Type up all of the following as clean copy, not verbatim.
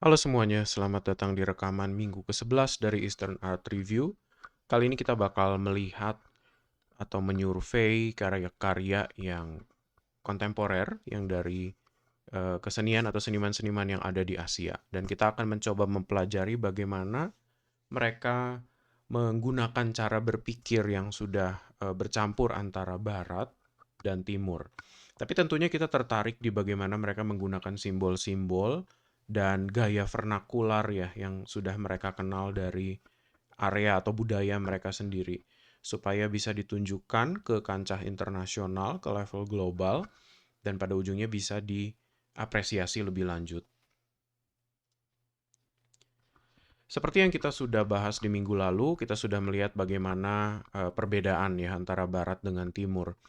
Halo semuanya, selamat datang di rekaman minggu ke-11 dari Eastern Art Review. Kali ini kita bakal melihat atau menyurvei karya-karya yang kontemporer yang dari kesenian atau seniman-seniman yang ada di Asia. Dan kita akan mencoba mempelajari bagaimana mereka menggunakan cara berpikir yang sudah bercampur antara Barat dan Timur. Tapi tentunya kita tertarik di bagaimana mereka menggunakan simbol-simbol dan gaya vernakular ya yang sudah mereka kenal dari area atau budaya mereka sendiri supaya bisa ditunjukkan ke kancah internasional, ke level global, dan pada ujungnya bisa diapresiasi lebih lanjut. Seperti yang kita sudah bahas di minggu lalu, kita sudah melihat bagaimana perbedaan ya antara barat dengan timur.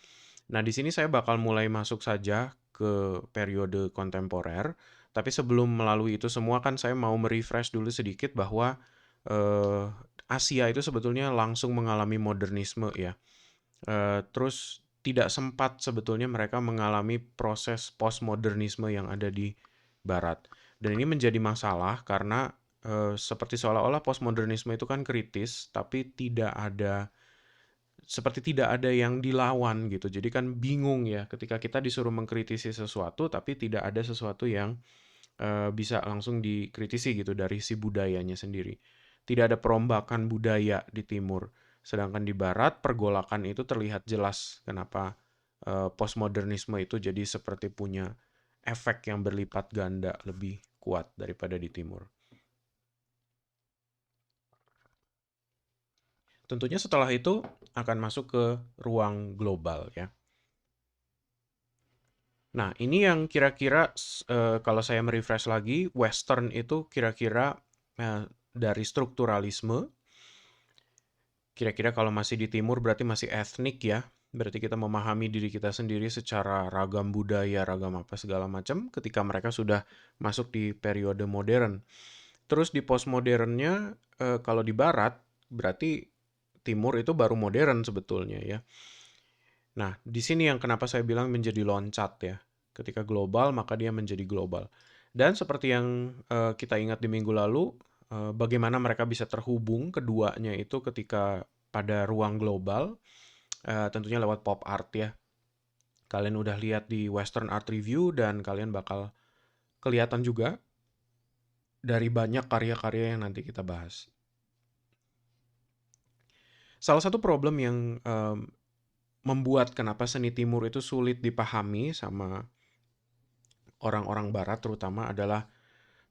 Nah, di sini saya bakal mulai masuk saja ke periode kontemporer, tapi sebelum melalui itu semua kan saya mau merefresh dulu sedikit bahwa eh, Asia itu sebetulnya langsung mengalami modernisme ya. Terus tidak sempat sebetulnya mereka mengalami proses postmodernisme yang ada di barat. Dan ini menjadi masalah karena seperti seolah-olah postmodernisme itu kan kritis, tapi tidak ada yang dilawan gitu. Jadi kan bingung ya ketika kita disuruh mengkritisi sesuatu, tapi tidak ada sesuatu yang bisa langsung dikritisi gitu dari si budayanya sendiri. Tidak ada perombakan budaya di timur. Sedangkan di barat pergolakan itu terlihat jelas kenapa postmodernisme itu jadi seperti punya efek yang berlipat ganda lebih kuat daripada di timur. Tentunya setelah itu akan masuk ke ruang global ya. Nah, ini yang kira-kira kalau saya merefresh lagi, Western itu kira-kira dari strukturalisme. Kira-kira kalau masih di timur berarti masih etnik ya. Berarti kita memahami diri kita sendiri secara ragam budaya, ragam apa segala macam ketika mereka sudah masuk di periode modern. Terus di postmodernnya kalau di barat berarti timur itu baru modern sebetulnya ya. Nah, di sini yang kenapa saya bilang menjadi loncat ya. Ketika global, maka dia menjadi global. Dan seperti yang kita ingat di minggu lalu, bagaimana mereka bisa terhubung keduanya itu ketika pada ruang global, tentunya lewat pop art ya. Kalian udah lihat di Western Art Review dan kalian bakal kelihatan juga dari banyak karya-karya yang nanti kita bahas. Salah satu problem yang membuat kenapa seni timur itu sulit dipahami sama orang-orang barat terutama adalah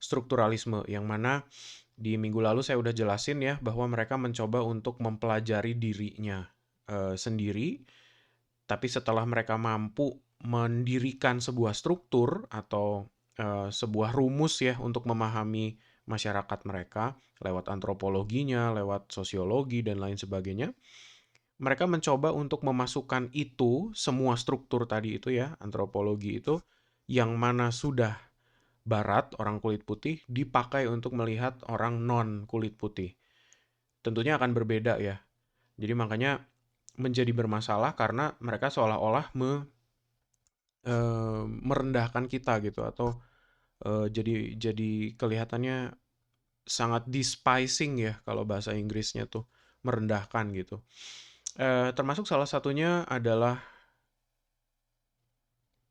strukturalisme yang mana di minggu lalu saya udah jelasin ya bahwa mereka mencoba untuk mempelajari dirinya sendiri, tapi setelah mereka mampu mendirikan sebuah struktur atau sebuah rumus ya untuk memahami masyarakat mereka lewat antropologinya, lewat sosiologi dan lain sebagainya. Mereka mencoba untuk memasukkan itu semua struktur tadi itu ya, antropologi itu yang mana sudah barat, orang kulit putih, dipakai untuk melihat orang non kulit putih. Tentunya akan berbeda ya. Jadi makanya menjadi bermasalah karena mereka seolah-olah merendahkan kita gitu atau jadi kelihatannya sangat despising ya kalau bahasa Inggrisnya tuh merendahkan gitu. Termasuk salah satunya adalah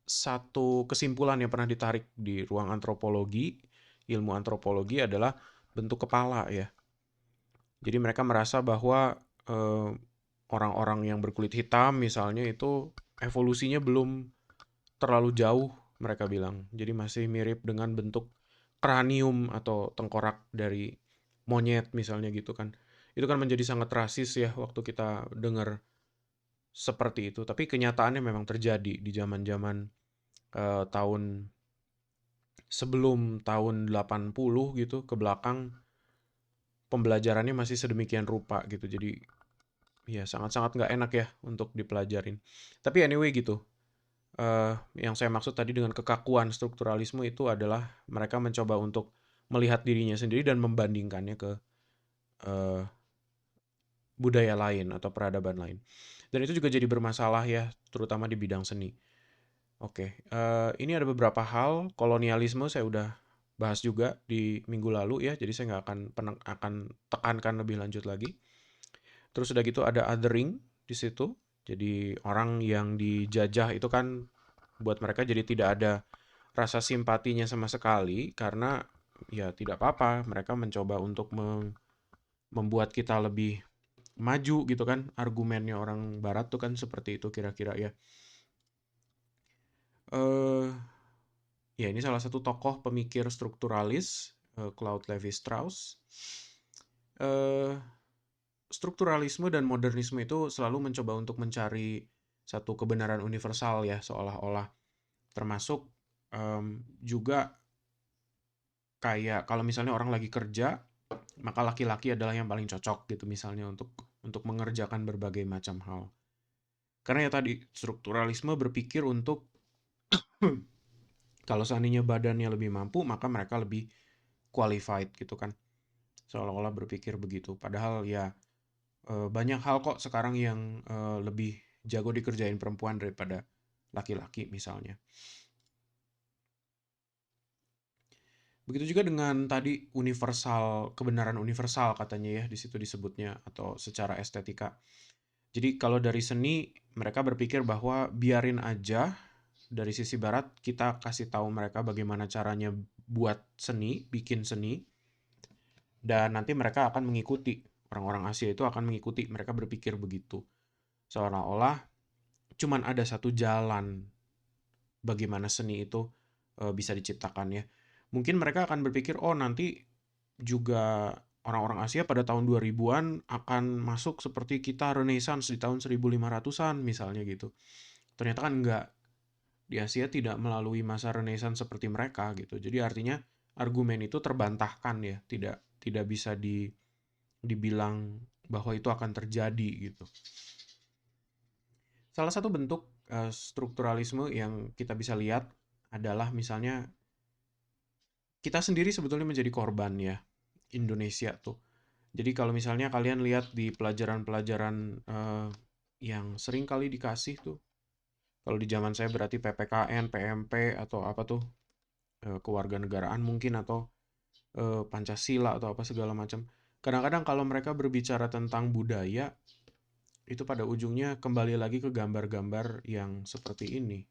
satu kesimpulan yang pernah ditarik di ruang antropologi, ilmu antropologi adalah bentuk kepala ya. Jadi mereka merasa bahwa eh, orang-orang yang berkulit hitam misalnya itu evolusinya belum terlalu jauh mereka bilang. Jadi masih mirip dengan bentuk kranium atau tengkorak dari monyet misalnya gitu kan. Itu kan menjadi sangat rasis ya waktu kita dengar seperti itu. Tapi kenyataannya memang terjadi di zaman-zaman tahun sebelum tahun 80 gitu ke belakang pembelajarannya masih sedemikian rupa gitu. Jadi ya sangat-sangat nggak enak ya untuk dipelajarin. Tapi anyway gitu. Yang saya maksud tadi dengan kekakuan strukturalisme itu adalah mereka mencoba untuk melihat dirinya sendiri dan membandingkannya ke eh, budaya lain atau peradaban lain. Dan itu juga jadi bermasalah ya, terutama di bidang seni. Oke, ini ada beberapa hal kolonialisme saya udah bahas juga di minggu lalu ya, jadi saya nggak akan tekankan lebih lanjut lagi. Terus udah gitu ada othering di situ. Jadi orang yang dijajah itu kan buat mereka jadi tidak ada rasa simpatinya sama sekali karena ya tidak apa-apa, mereka mencoba untuk membuat kita lebih maju gitu kan. Argumennya orang barat tuh kan seperti itu kira-kira ya. Eh Ya, ini salah satu tokoh pemikir strukturalis, Claude Lévi-Strauss. Eh, Strukturalisme dan modernisme itu selalu mencoba untuk mencari satu kebenaran universal ya, seolah-olah. Termasuk juga kayak kalau misalnya orang lagi kerja, maka laki-laki adalah yang paling cocok gitu misalnya untuk mengerjakan berbagai macam hal. Karena ya tadi strukturalisme berpikir untuk kalau seandainya badannya lebih mampu, maka mereka lebih qualified gitu kan. Seolah-olah berpikir begitu. Padahal ya banyak hal kok sekarang yang lebih jago dikerjain perempuan daripada laki-laki misalnya. Begitu juga dengan tadi universal, kebenaran universal katanya ya di situ disebutnya atau secara estetika. Jadi kalau dari seni mereka berpikir bahwa biarin aja dari sisi barat kita kasih tahu mereka bagaimana caranya buat seni, bikin seni dan nanti mereka akan mengikuti. Orang-orang Asia itu akan mengikuti, mereka berpikir begitu. Seolah-olah cuman ada satu jalan bagaimana seni itu bisa diciptakan ya. Mungkin mereka akan berpikir, oh nanti juga orang-orang Asia pada tahun 2000-an akan masuk seperti kita Renaissance di tahun 1500-an misalnya gitu. Ternyata kan enggak. Di Asia tidak melalui masa Renaissance seperti mereka gitu. Jadi artinya argumen itu terbantahkan ya, tidak bisa dibilang bahwa itu akan terjadi gitu. Salah satu bentuk strukturalisme yang kita bisa lihat adalah misalnya kita sendiri sebetulnya menjadi korban ya Indonesia tuh. Jadi kalau misalnya kalian lihat di pelajaran-pelajaran yang sering kali dikasih tuh, kalau di zaman saya berarti PPKN, PMP atau apa tuh, kewarganegaraan mungkin atau Pancasila atau apa segala macam. Kadang-kadang kalau mereka berbicara tentang budaya, itu pada ujungnya kembali lagi ke gambar-gambar yang seperti ini.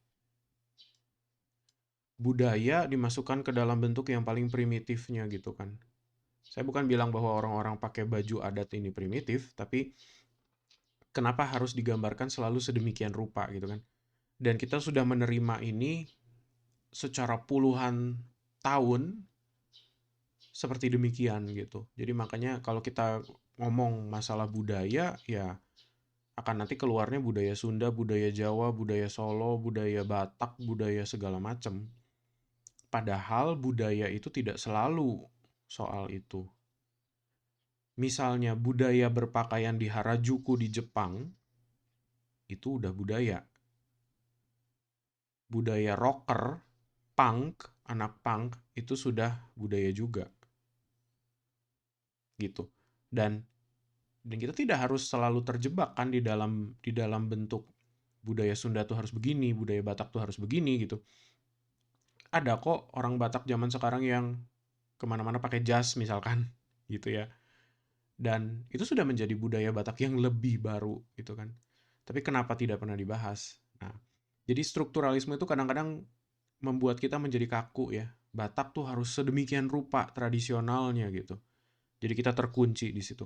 Budaya dimasukkan ke dalam bentuk yang paling primitifnya gitu kan. Saya bukan bilang bahwa orang-orang pakai baju adat ini primitif, tapi kenapa harus digambarkan selalu sedemikian rupa gitu kan. Dan kita sudah menerima ini secara puluhan tahun seperti demikian gitu. Jadi makanya kalau kita ngomong masalah budaya, ya akan nanti keluarnya budaya Sunda, budaya Jawa, budaya Solo, budaya Batak, budaya segala macam. Padahal budaya itu tidak selalu soal itu. Misalnya budaya berpakaian di Harajuku di Jepang, itu udah budaya. Budaya rocker, punk, anak punk, itu sudah budaya juga. Gitu. Dan kita tidak harus selalu terjebak kan di dalam bentuk budaya Sunda tuh harus begini, budaya Batak tuh harus begini gitu. Ada kok orang Batak zaman sekarang yang kemana-mana pakai jas misalkan gitu ya. Dan itu sudah menjadi budaya Batak yang lebih baru gitu kan. Tapi kenapa tidak pernah dibahas? Nah, jadi strukturalisme itu kadang-kadang membuat kita menjadi kaku ya. Batak tuh harus sedemikian rupa tradisionalnya gitu. Jadi kita terkunci di situ.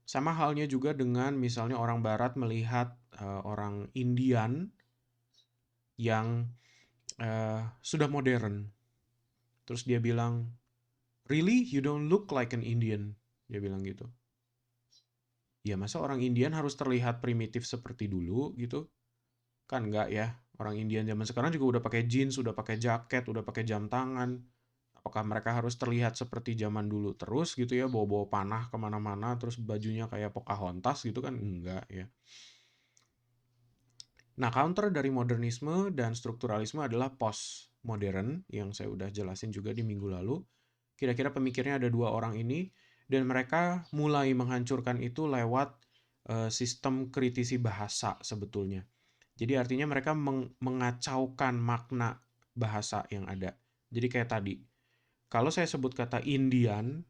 Sama halnya juga dengan misalnya orang Barat melihat orang Indian yang sudah modern. Terus dia bilang, "Really, you don't look like an Indian." Dia bilang gitu. Ya masa orang Indian harus terlihat primitif seperti dulu gitu? Kan enggak ya. Orang Indian zaman sekarang juga udah pakai jeans, udah pakai jaket, udah pakai jam tangan. Apakah mereka harus terlihat seperti zaman dulu terus gitu ya, bawa-bawa panah kemana-mana, terus bajunya kayak Pocahontas gitu kan? Enggak ya. Nah, counter dari modernisme dan strukturalisme adalah postmodern yang saya udah jelasin juga di minggu lalu. Kira-kira pemikirnya ada dua orang ini dan mereka mulai menghancurkan itu lewat sistem kritisi bahasa sebetulnya. Jadi artinya mereka mengacaukan makna bahasa yang ada. Jadi kayak tadi, Kalau saya sebut kata Indian,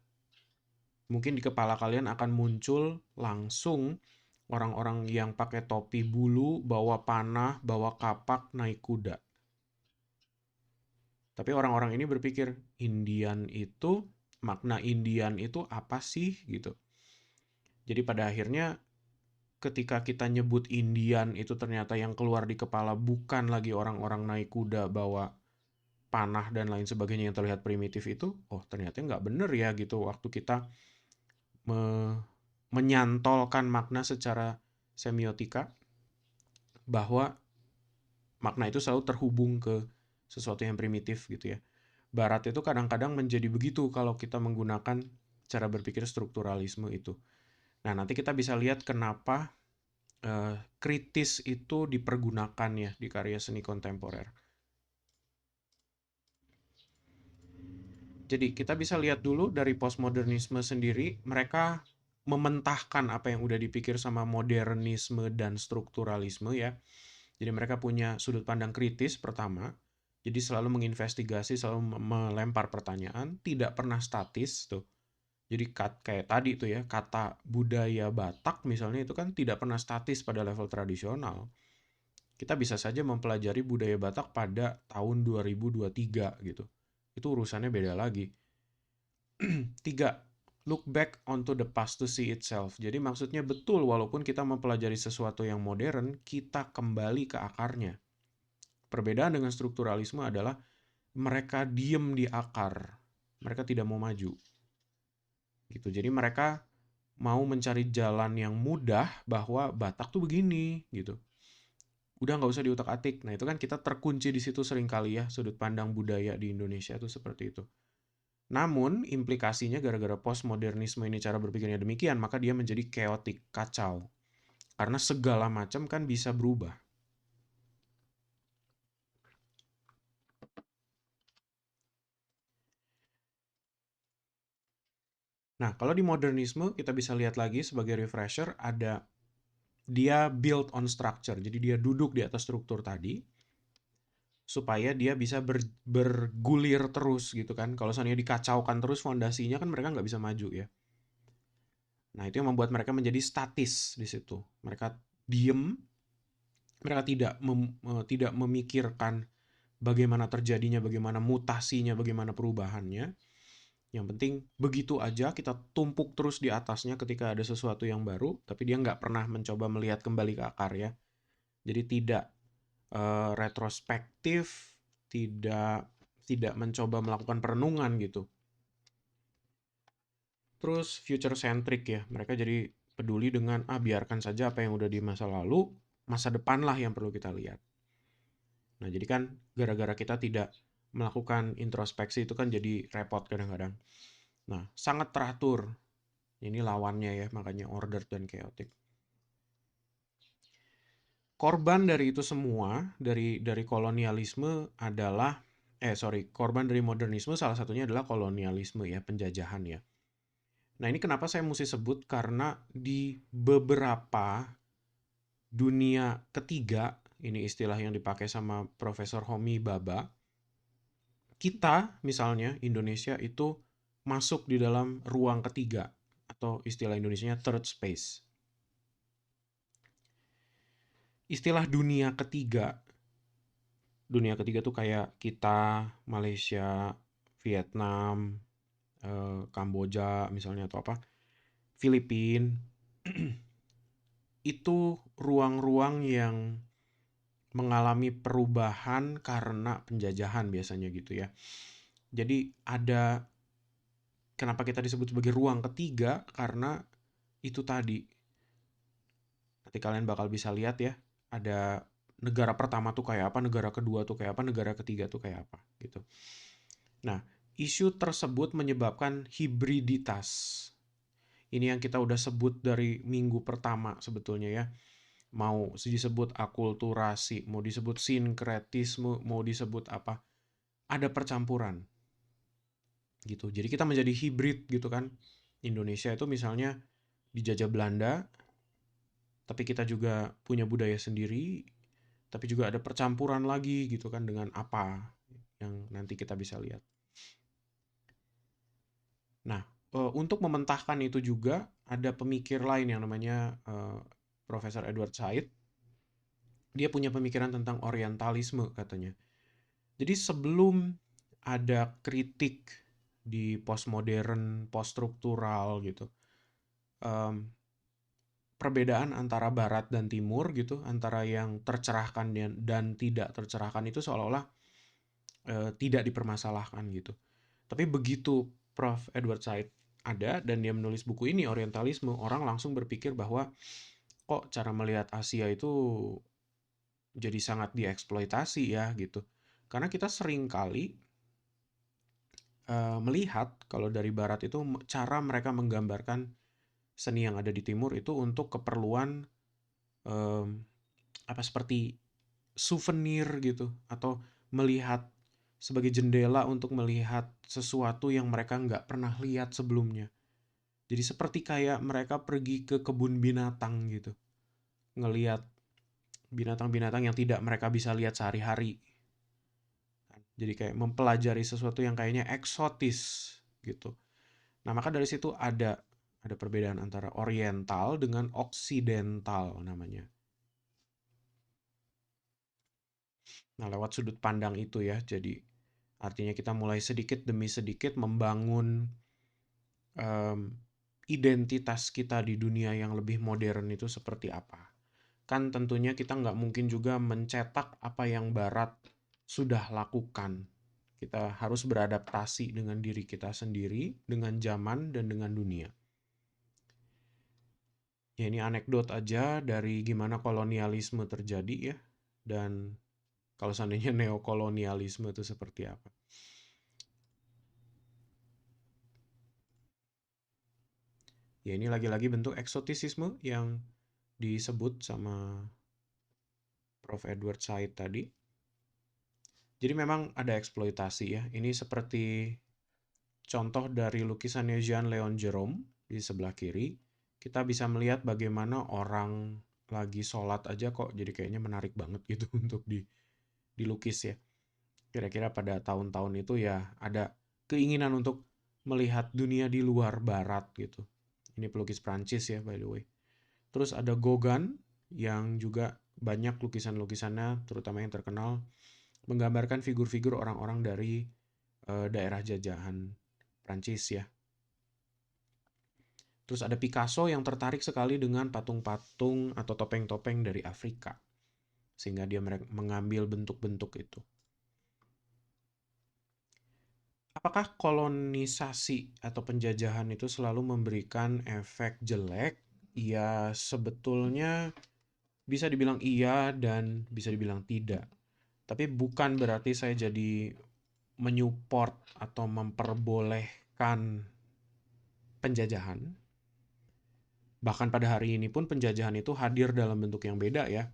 mungkin di kepala kalian akan muncul langsung orang-orang yang pakai topi bulu, bawa panah, bawa kapak, naik kuda. Tapi orang-orang ini berpikir, makna Indian itu apa sih gitu. Jadi pada akhirnya ketika kita nyebut Indian itu ternyata yang keluar di kepala bukan lagi orang-orang naik kuda bawa panah dan lain sebagainya yang terlihat primitif itu, oh ternyata nggak bener ya gitu waktu kita menyantolkan makna secara semiotika bahwa makna itu selalu terhubung ke sesuatu yang primitif gitu ya. Barat itu kadang-kadang menjadi begitu kalau kita menggunakan cara berpikir strukturalisme itu. Nah, nanti kita bisa lihat kenapa kritis itu dipergunakan ya di karya seni kontemporer. Jadi kita bisa lihat dulu dari postmodernisme sendiri, mereka mementahkan apa yang udah dipikir sama modernisme dan strukturalisme ya. Jadi mereka punya sudut pandang kritis pertama, jadi selalu menginvestigasi, selalu melempar pertanyaan, tidak pernah statis tuh. Jadi kayak tadi tuh ya, kata budaya Batak misalnya itu kan tidak pernah statis pada level tradisional. Kita bisa saja mempelajari budaya Batak pada tahun 2023 gitu. Itu urusannya beda lagi. 3. Look back onto the past to see itself. Jadi maksudnya betul walaupun kita mempelajari sesuatu yang modern, kita kembali ke akarnya. Perbedaan dengan strukturalisme adalah mereka diem di akar. Mereka tidak mau maju. Gitu. Jadi mereka mau mencari jalan yang mudah bahwa Batak tuh begini gitu. Udah nggak usah diutak-atik. Nah itu kan kita terkunci di situ sering kali ya sudut pandang budaya di Indonesia tuh seperti itu. Namun implikasinya gara-gara postmodernisme ini cara berpikirnya demikian, maka dia menjadi chaotic, kacau. Karena segala macam kan bisa berubah. Nah, kalau di modernisme kita bisa lihat lagi sebagai refresher ada dia build on structure. Jadi dia duduk di atas struktur tadi supaya dia bisa bergulir terus gitu kan. Kalau seandainya dikacaukan terus fondasinya kan mereka nggak bisa maju ya. Nah, itu yang membuat mereka menjadi statis di situ. Mereka diem, mereka tidak memikirkan bagaimana terjadinya, bagaimana mutasinya, bagaimana perubahannya. Yang penting begitu aja kita tumpuk terus di atasnya ketika ada sesuatu yang baru, tapi dia nggak pernah mencoba melihat kembali ke akar ya. Jadi tidak retrospektif, tidak mencoba melakukan perenungan gitu. Terus future centric ya, mereka jadi peduli dengan biarkan saja apa yang udah di masa lalu, masa depan lah yang perlu kita lihat. Nah jadi kan gara-gara kita tidak melakukan introspeksi itu kan jadi repot kadang-kadang. Nah sangat teratur, ini lawannya ya makanya order dan chaotic. Korban dari itu semua, dari kolonialisme adalah, korban dari modernisme salah satunya adalah kolonialisme ya, penjajahan ya. Nah ini kenapa saya mesti sebut, karena di beberapa dunia ketiga, ini istilah yang dipakai sama Profesor Homi Bhabha, kita misalnya Indonesia itu masuk di dalam ruang ketiga, atau istilah Indonesianya third space. Istilah dunia ketiga tuh kayak kita, Malaysia, Vietnam, Kamboja misalnya atau apa, Filipina, itu ruang-ruang yang mengalami perubahan karena penjajahan biasanya gitu ya. Jadi kenapa kita disebut sebagai ruang ketiga, karena itu tadi. Nanti kalian bakal bisa lihat ya, ada negara pertama tuh kayak apa, negara kedua tuh kayak apa, negara ketiga tuh kayak apa gitu. Nah, isu tersebut menyebabkan hibriditas. Ini yang kita udah sebut dari minggu pertama sebetulnya ya. Mau disebut akulturasi, mau disebut sinkretisme, mau disebut apa. Ada percampuran gitu. Jadi kita menjadi hibrid gitu kan. Indonesia itu misalnya dijajah Belanda, tapi kita juga punya budaya sendiri, tapi juga ada percampuran lagi gitu kan dengan apa yang nanti kita bisa lihat. Nah, untuk mementahkan itu juga ada pemikir lain yang namanya Profesor Edward Said. Dia punya pemikiran tentang orientalisme katanya. Jadi sebelum ada kritik di postmodern, poststruktural gitu, em, perbedaan antara barat dan timur gitu, antara yang tercerahkan dan tidak tercerahkan itu seolah-olah tidak dipermasalahkan gitu. Tapi begitu Prof. Edward Said ada dan dia menulis buku ini Orientalisme, orang langsung berpikir bahwa kok cara melihat Asia itu jadi sangat dieksploitasi ya gitu. Karena kita sering kali melihat kalau dari barat itu cara mereka menggambarkan seni yang ada di timur itu untuk keperluan em, apa seperti souvenir gitu atau melihat sebagai jendela untuk melihat sesuatu yang mereka nggak pernah lihat sebelumnya. Jadi seperti kayak mereka pergi ke kebun binatang gitu, ngelihat binatang-binatang yang tidak mereka bisa lihat sehari-hari. Jadi kayak mempelajari sesuatu yang kayaknya eksotis gitu. Nah, maka dari situ ada perbedaan antara oriental dengan oksidental namanya. Nah, lewat sudut pandang itu ya, jadi artinya kita mulai sedikit demi sedikit membangun em, identitas kita di dunia yang lebih modern itu seperti apa. Kan tentunya kita nggak mungkin juga mencetak apa yang Barat sudah lakukan. Kita harus beradaptasi dengan diri kita sendiri, dengan zaman, dan dengan dunia. Ya ini anekdot aja dari gimana kolonialisme terjadi ya. Dan kalau seandainya neokolonialisme itu seperti apa. Ya ini lagi-lagi bentuk eksotisisme yang disebut sama Prof. Edward Said tadi. Jadi memang ada eksploitasi ya. Ini seperti contoh dari lukisannya Jean Leon Jerome di sebelah kiri. Kita bisa melihat bagaimana orang lagi sholat aja kok jadi kayaknya menarik banget gitu untuk dilukis ya. Kira-kira pada tahun-tahun itu ya ada keinginan untuk melihat dunia di luar barat gitu. Ini pelukis Prancis ya by the way. Terus ada Gauguin yang juga banyak lukisan-lukisannya terutama yang terkenal menggambarkan figur-figur orang-orang dari daerah jajahan Prancis ya. Terus ada Picasso yang tertarik sekali dengan patung-patung atau topeng-topeng dari Afrika. Sehingga dia mengambil bentuk-bentuk itu. Apakah kolonisasi atau penjajahan itu selalu memberikan efek jelek? Ya, sebetulnya bisa dibilang iya dan bisa dibilang tidak. Tapi bukan berarti saya jadi menyupport atau memperbolehkan penjajahan. Bahkan pada hari ini pun penjajahan itu hadir dalam bentuk yang beda ya.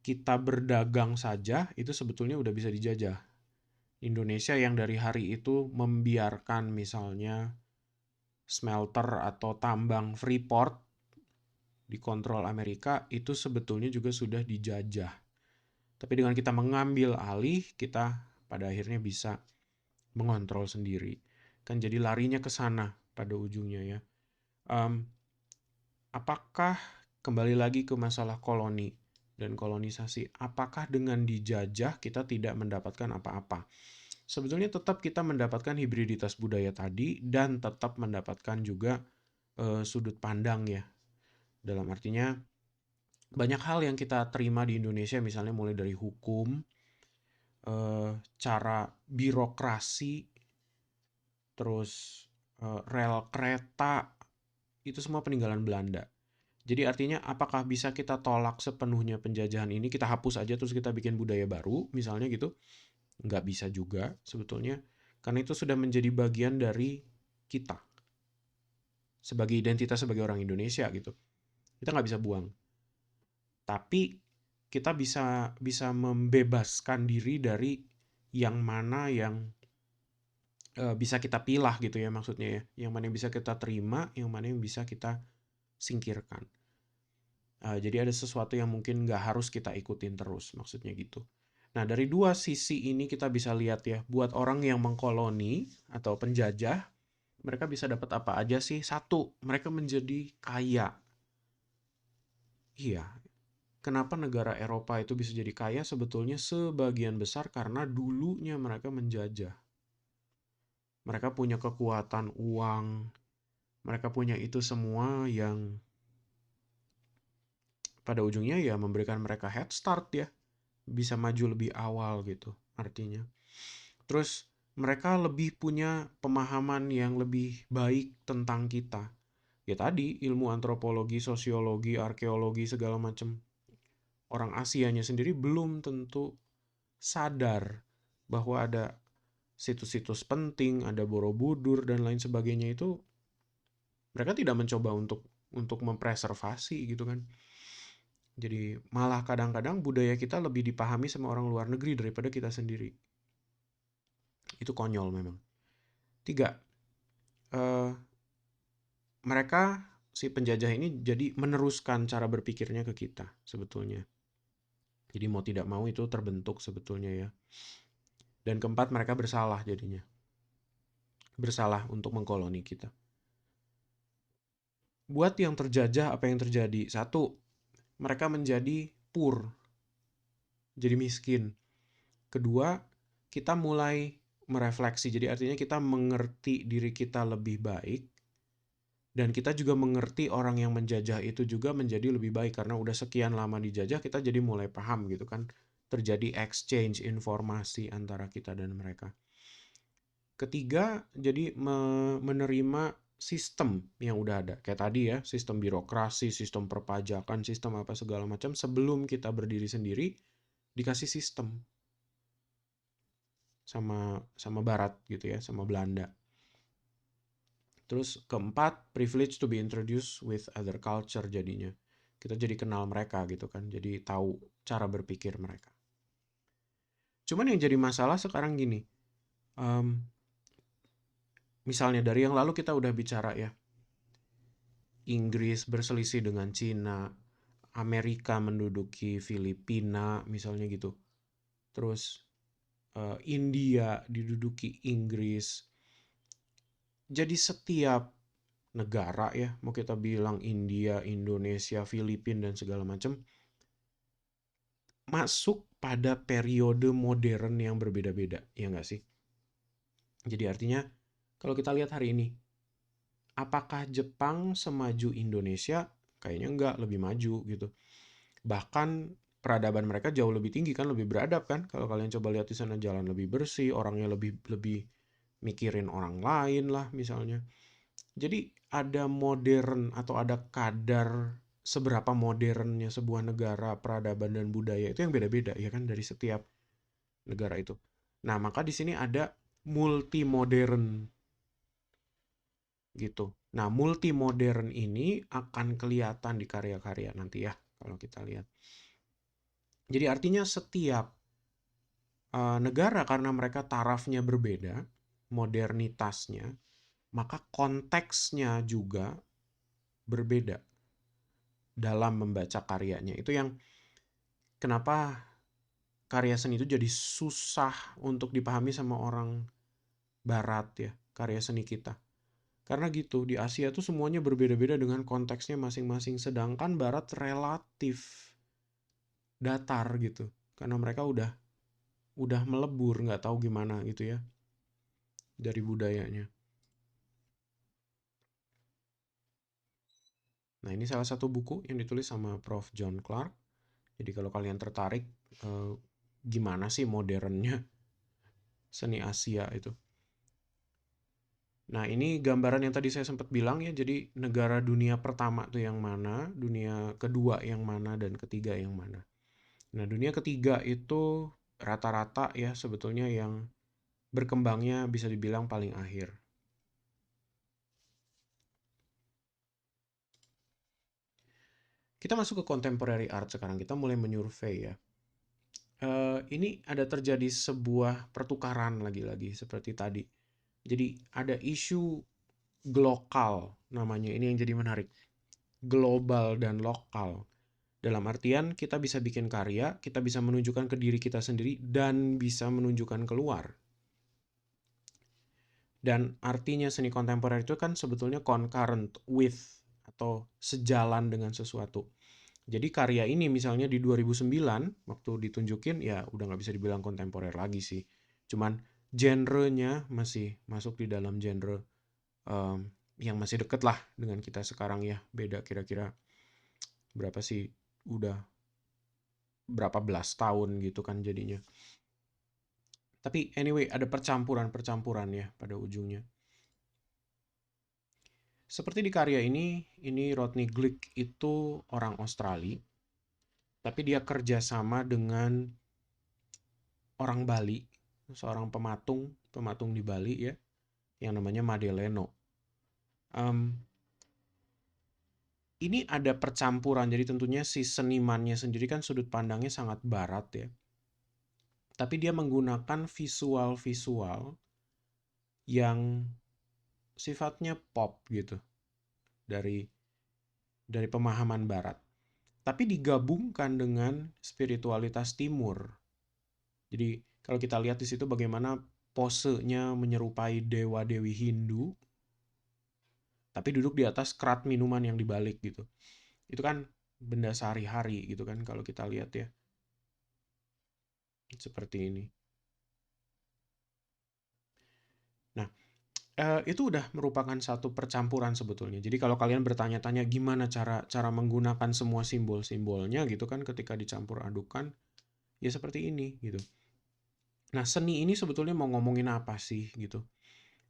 Kita berdagang saja itu sebetulnya udah bisa dijajah. Indonesia yang dari hari itu membiarkan misalnya smelter atau tambang Freeport dikontrol Amerika itu sebetulnya juga sudah dijajah. Tapi dengan kita mengambil alih, kita pada akhirnya bisa mengontrol sendiri. Kan jadi larinya ke sana pada ujungnya ya. Um, apakah kembali lagi ke masalah koloni dan kolonisasi, apakah dengan dijajah kita tidak mendapatkan apa-apa? Sebetulnya tetap kita mendapatkan hibriditas budaya tadi dan tetap mendapatkan juga sudut pandang ya. Dalam artinya banyak hal yang kita terima di Indonesia misalnya mulai dari hukum, cara birokrasi, terus rel kereta, itu semua peninggalan Belanda. Jadi artinya apakah bisa kita tolak sepenuhnya penjajahan ini, kita hapus aja terus kita bikin budaya baru, misalnya gitu? Nggak bisa juga sebetulnya, karena itu sudah menjadi bagian dari kita, sebagai identitas sebagai orang Indonesia gitu. Kita nggak bisa buang. Tapi kita bisa membebaskan diri dari yang mana yang bisa kita pilah gitu ya maksudnya ya. Yang mana yang bisa kita terima, yang mana yang bisa kita singkirkan. Jadi ada sesuatu yang mungkin nggak harus kita ikutin terus, maksudnya gitu. Nah, dari dua sisi ini kita bisa lihat ya, buat orang yang mengkoloni atau penjajah, mereka bisa dapat apa aja sih? Satu, mereka menjadi kaya. Iya, kenapa negara Eropa itu bisa jadi kaya? Sebetulnya sebagian besar karena dulunya mereka menjajah. Mereka punya kekuatan uang, mereka punya itu semua yang pada ujungnya ya memberikan mereka head start ya, bisa maju lebih awal gitu artinya. Terus mereka lebih punya pemahaman yang lebih baik tentang kita. Ya tadi ilmu antropologi, sosiologi, arkeologi segala macam. Orang Asianya sendiri belum tentu sadar bahwa ada situs-situs penting, ada Borobudur dan lain sebagainya itu mereka tidak mencoba untuk mempreservasi gitu kan. Jadi malah kadang-kadang budaya kita lebih dipahami sama orang luar negeri daripada kita sendiri. Itu konyol memang. 3, eh, mereka si penjajah ini jadi meneruskan cara berpikirnya ke kita sebetulnya. Jadi mau tidak mau itu terbentuk sebetulnya ya. Dan keempat, mereka bersalah jadinya. Bersalah untuk mengkoloni kita. Buat yang terjajah apa yang terjadi? Satu, mereka menjadi poor, jadi miskin. Kedua, kita mulai merefleksi. Jadi artinya kita mengerti diri kita lebih baik. Dan kita juga mengerti orang yang menjajah itu juga menjadi lebih baik. Karena udah sekian lama dijajah, kita jadi mulai paham gitu kan. Terjadi exchange informasi antara kita dan mereka. Ketiga, jadi menerima sistem yang udah ada. Kayak tadi ya, sistem birokrasi, sistem perpajakan, sistem apa segala macam. Sebelum kita berdiri sendiri, dikasih sistem sama Barat gitu ya, sama Belanda. Terus keempat, privilege to be introduced with other culture jadinya. Kita jadi kenal mereka gitu kan, jadi tahu cara berpikir mereka. Cuman yang jadi masalah sekarang gini, misalnya dari yang lalu kita udah bicara ya, Inggris berselisih dengan Cina, Amerika menduduki Filipina misalnya gitu. Terus India diduduki Inggris. Jadi setiap negara ya, mau kita bilang India, Indonesia, Filipina dan segala macam, masuk pada periode modern yang berbeda-beda, ya nggak sih? Jadi artinya kalau kita lihat hari ini, apakah Jepang semaju Indonesia? Kayaknya nggak, lebih maju gitu. Bahkan peradaban mereka jauh lebih tinggi kan, lebih beradab kan. Kalau kalian coba lihat di sana, jalan lebih bersih, orangnya lebih mikirin orang lain lah misalnya. Jadi ada modern atau ada kadar seberapa modernnya sebuah negara, peradaban dan budaya itu yang beda-beda ya kan dari setiap negara itu. Nah, maka di sini ada multi modern gitu. Nah, multi modern ini akan kelihatan di karya-karya nanti ya kalau kita lihat. Jadi artinya setiap negara karena mereka tarafnya berbeda, modernitasnya, maka konteksnya juga berbeda dalam membaca karyanya. Itu yang kenapa karya seni itu jadi susah untuk dipahami sama orang barat ya, karya seni kita. Karena gitu, di Asia tuh semuanya berbeda-beda dengan konteksnya masing-masing. Sedangkan barat relatif datar gitu. Karena mereka udah melebur, nggak tahu gimana gitu ya, dari budayanya. Nah, ini salah satu buku yang ditulis sama Prof. John Clark. Jadi kalau kalian tertarik, eh, gimana sih modernnya seni Asia itu. Nah, ini gambaran yang tadi saya sempat bilang ya. Jadi negara dunia pertama tuh yang mana, dunia kedua yang mana, dan ketiga yang mana. Nah, dunia ketiga itu rata-rata ya sebetulnya yang berkembangnya bisa dibilang paling akhir. Kita masuk ke contemporary art sekarang. Kita mulai menyurvei ya. Ini ada terjadi sebuah pertukaran lagi-lagi seperti tadi. Jadi ada isu global namanya. Ini yang jadi menarik. Global dan lokal. Dalam artian kita bisa bikin karya, kita bisa menunjukkan ke diri kita sendiri dan bisa menunjukkan keluar. Dan artinya seni kontemporer itu kan sebetulnya concurrent with atau sejalan dengan sesuatu. Jadi karya ini misalnya di 2009 waktu ditunjukin ya udah nggak bisa dibilang kontemporer lagi sih. Cuman genrenya masih masuk di dalam genre yang masih deket lah dengan kita sekarang ya. Beda kira-kira berapa sih? Udah berapa belas tahun gitu kan jadinya. Tapi anyway ada percampuran-percampuran ya pada ujungnya. Seperti di karya ini Rodney Glick itu orang Australia, tapi dia kerjasama dengan orang Bali, seorang pematung di Bali ya, yang namanya Madeleno. Ini ada percampuran, jadi tentunya si senimannya sendiri kan sudut pandangnya sangat barat ya. Tapi dia menggunakan visual-visual yang sifatnya pop gitu dari pemahaman barat. Tapi digabungkan dengan spiritualitas timur. Jadi kalau kita lihat di situ bagaimana posenya menyerupai dewa-dewi Hindu, tapi duduk di atas kerat minuman yang dibalik gitu. Itu kan benda sehari-hari gitu kan kalau kita lihat ya. Seperti ini. Nah, itu udah merupakan satu percampuran sebetulnya. Jadi kalau kalian bertanya-tanya gimana cara menggunakan semua simbol-simbolnya gitu kan ketika dicampur adukan, ya seperti ini gitu. Nah, seni ini sebetulnya mau ngomongin apa sih gitu?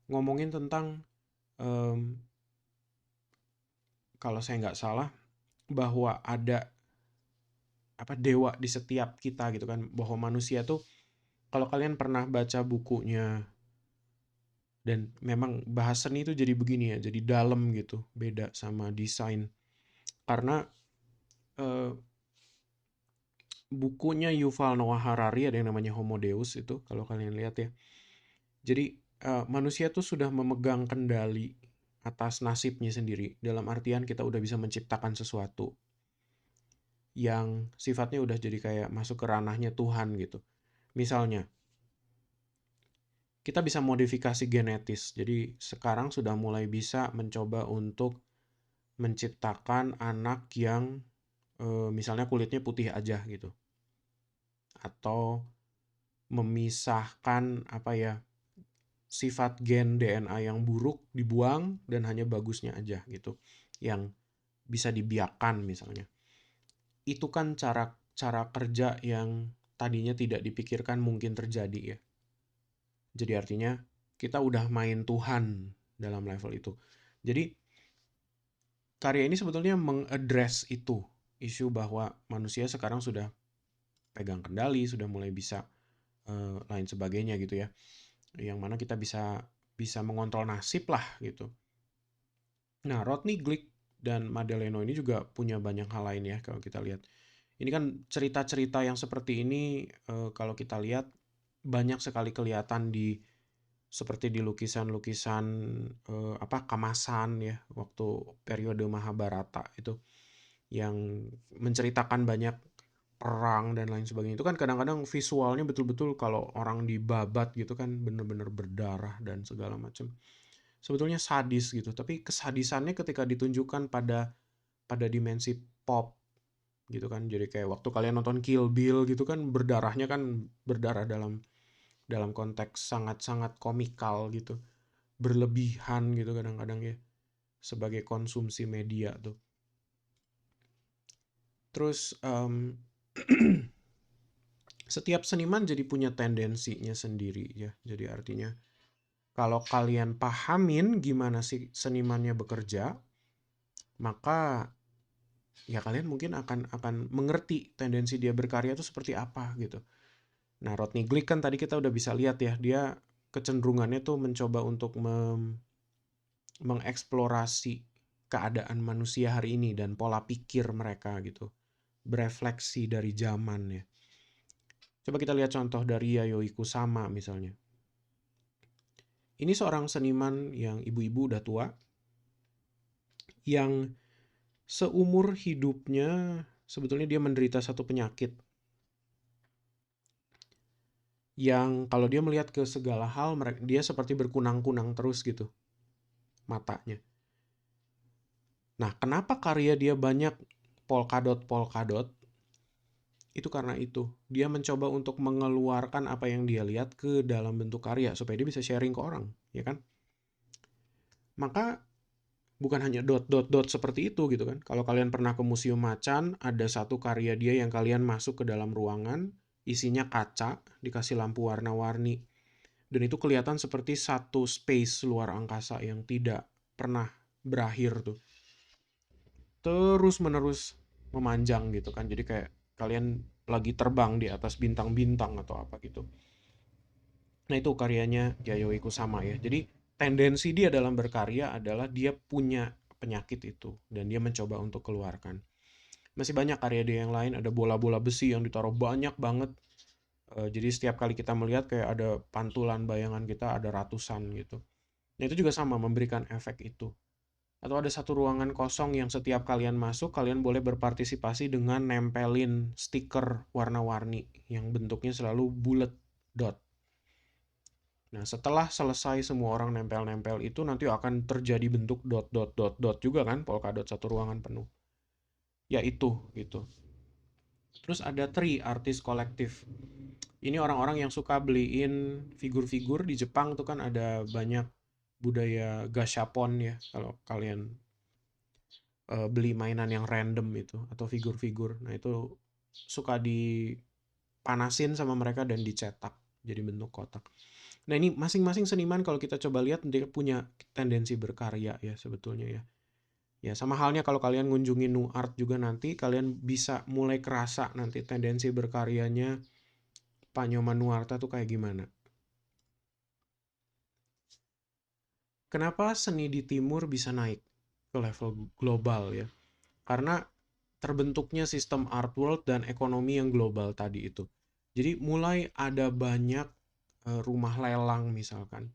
Ngomongin tentang kalau saya nggak salah bahwa ada dewa di setiap kita gitu kan, bahwa manusia tuh kalau kalian pernah baca bukunya dan memang bahas seni itu jadi begini ya, jadi dalam gitu, beda sama desain. Karena bukunya Yuval Noah Harari ada yang namanya Homo Deus itu kalau kalian lihat ya. Jadi manusia tuh sudah memegang kendali atas nasibnya sendiri. Dalam artian kita udah bisa menciptakan sesuatu yang sifatnya udah jadi kayak masuk ke ranahnya Tuhan gitu. Misalnya, kita bisa modifikasi genetis. Jadi sekarang sudah mulai bisa mencoba untuk menciptakan anak yang misalnya kulitnya putih aja gitu. Atau memisahkan sifat gen DNA yang buruk dibuang dan hanya bagusnya aja gitu. Yang bisa dibiarkan misalnya. Itu kan cara kerja yang tadinya tidak dipikirkan mungkin terjadi ya. Jadi artinya kita udah main Tuhan dalam level itu. Jadi karya ini sebetulnya mengadres itu isu bahwa manusia sekarang sudah pegang kendali, sudah mulai bisa lain sebagainya gitu ya. Yang mana kita bisa mengontrol nasib lah gitu. Nah, Rodney Glick dan Madeleno ini juga punya banyak hal lain ya kalau kita lihat. Ini kan cerita-cerita yang seperti ini kalau kita lihat banyak sekali kelihatan seperti di lukisan-lukisan Kamasan ya waktu periode Mahabharata itu yang menceritakan banyak perang dan lain sebagainya. Itu kan kadang-kadang visualnya betul-betul kalau orang dibabat gitu kan bener-bener berdarah dan segala macam. Sebetulnya sadis gitu, tapi kesadisannya ketika ditunjukkan pada dimensi pop gitu kan. Jadi kayak waktu kalian nonton Kill Bill gitu kan berdarahnya kan berdarah dalam konteks sangat-sangat komikal gitu. Berlebihan gitu kadang-kadang ya sebagai konsumsi media tuh. Terus setiap seniman jadi punya tendensinya sendiri ya. Jadi artinya kalau kalian pahamin gimana sih senimannya bekerja, maka ya kalian mungkin akan mengerti tendensi dia berkarya itu seperti apa gitu. Nah, Rodney Glick kan tadi kita udah bisa lihat ya, dia kecenderungannya tuh mencoba untuk mengeksplorasi keadaan manusia hari ini dan pola pikir mereka gitu. Berefleksi dari zaman ya. Coba kita lihat contoh dari Yayoi Kusama misalnya. Ini seorang seniman yang ibu-ibu udah tua, yang seumur hidupnya sebetulnya dia menderita satu penyakit. yang kalau dia melihat ke segala hal, dia seperti berkunang-kunang terus gitu matanya. Nah, kenapa karya dia banyak polkadot-polkadot? Itu karena itu. Dia mencoba untuk mengeluarkan apa yang dia lihat ke dalam bentuk karya supaya dia bisa sharing ke orang, ya kan? Maka bukan hanya dot dot dot seperti itu gitu kan. Kalau kalian pernah ke Museum Macan, ada satu karya dia yang kalian masuk ke dalam ruangan, isinya kaca, dikasih lampu warna-warni. Dan itu kelihatan seperti satu space luar angkasa yang tidak pernah berakhir tuh. Terus menerus memanjang gitu kan. Jadi kayak kalian lagi terbang di atas bintang-bintang atau apa gitu. Nah, itu karyanya Yayoi Kusama ya. Jadi tendensi dia dalam berkarya adalah dia punya penyakit itu dan dia mencoba untuk keluarkan. Masih banyak karya dia yang lain, ada bola-bola besi yang ditaruh banyak banget. Jadi setiap kali kita melihat kayak ada pantulan bayangan kita ada ratusan gitu. Nah, itu juga sama memberikan efek itu. Atau ada satu ruangan kosong yang setiap kalian masuk, kalian boleh berpartisipasi dengan nempelin stiker warna-warni yang bentuknya selalu bulat dot. Nah, setelah selesai semua orang nempel-nempel itu, nanti akan terjadi bentuk dot dot dot dot juga kan, polkadot satu ruangan penuh. Ya itu gitu. Terus ada Tree Artist Collective. Ini orang-orang yang suka beliin figur-figur di Jepang tuh kan ada banyak budaya gashapon ya kalau kalian beli mainan yang random itu atau figur-figur. Nah, itu suka dipanasin sama mereka dan dicetak jadi bentuk kotak. Nah, ini masing-masing seniman kalau kita coba lihat dia punya tendensi berkarya ya sebetulnya ya. Ya, sama halnya kalau kalian ngunjungi Nu Art juga nanti kalian bisa mulai kerasa nanti tendensi berkaryanya Pak Nyoman Nuarta tuh kayak gimana. Kenapa seni di timur bisa naik ke level global ya? Karena terbentuknya sistem art world dan ekonomi yang global tadi itu. Jadi mulai ada banyak rumah lelang misalkan.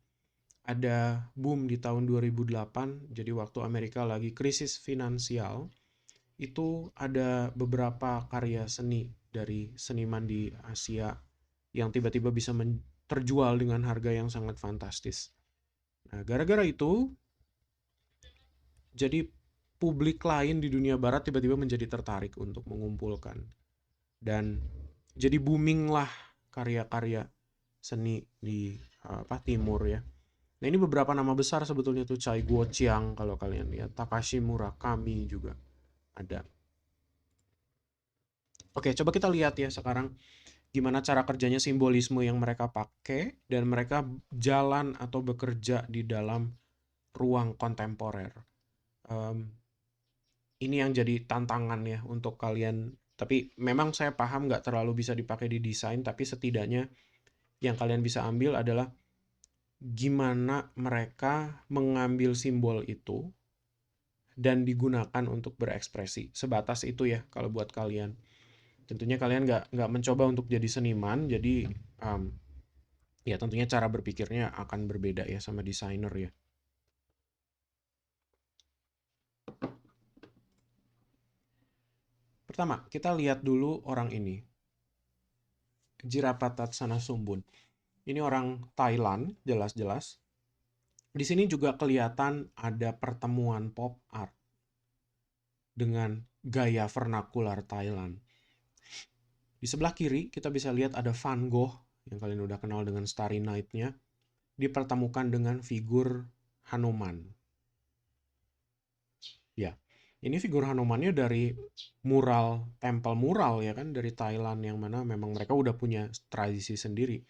Ada boom di tahun 2008, jadi waktu Amerika lagi krisis finansial, itu ada beberapa karya seni dari seniman di Asia yang tiba-tiba bisa terjual dengan harga yang sangat fantastis. Nah, gara-gara itu, jadi publik lain di dunia barat tiba-tiba menjadi tertarik untuk mengumpulkan. Dan jadi booming lah karya-karya seni di timur ya. Nah, ini beberapa nama besar sebetulnya tuh Chai Guoqiang kalau kalian lihat, Takashi Murakami juga ada. Oke, coba kita lihat ya sekarang gimana cara kerjanya simbolisme yang mereka pakai dan mereka jalan atau bekerja di dalam ruang kontemporer. Um, ini yang jadi tantangan ya untuk kalian. Tapi memang saya paham nggak terlalu bisa dipakai di desain, tapi setidaknya yang kalian bisa ambil adalah gimana mereka mengambil simbol itu dan digunakan untuk berekspresi. Sebatas itu ya kalau buat kalian. Tentunya kalian nggak mencoba untuk jadi seniman, jadi um, ya tentunya cara berpikirnya akan berbeda ya sama desainer ya. Pertama, kita lihat dulu orang ini. Jirapatatsana Sumbun. Ini orang Thailand, jelas-jelas. Di sini juga kelihatan ada pertemuan pop art dengan gaya vernakular Thailand. Di sebelah kiri kita bisa lihat ada Van Gogh yang kalian udah kenal dengan Starry Night-nya dipertemukan dengan figur Hanuman. Ya, ini figur Hanumannya dari mural, tempel mural ya kan, dari Thailand yang mana memang mereka udah punya tradisi sendiri.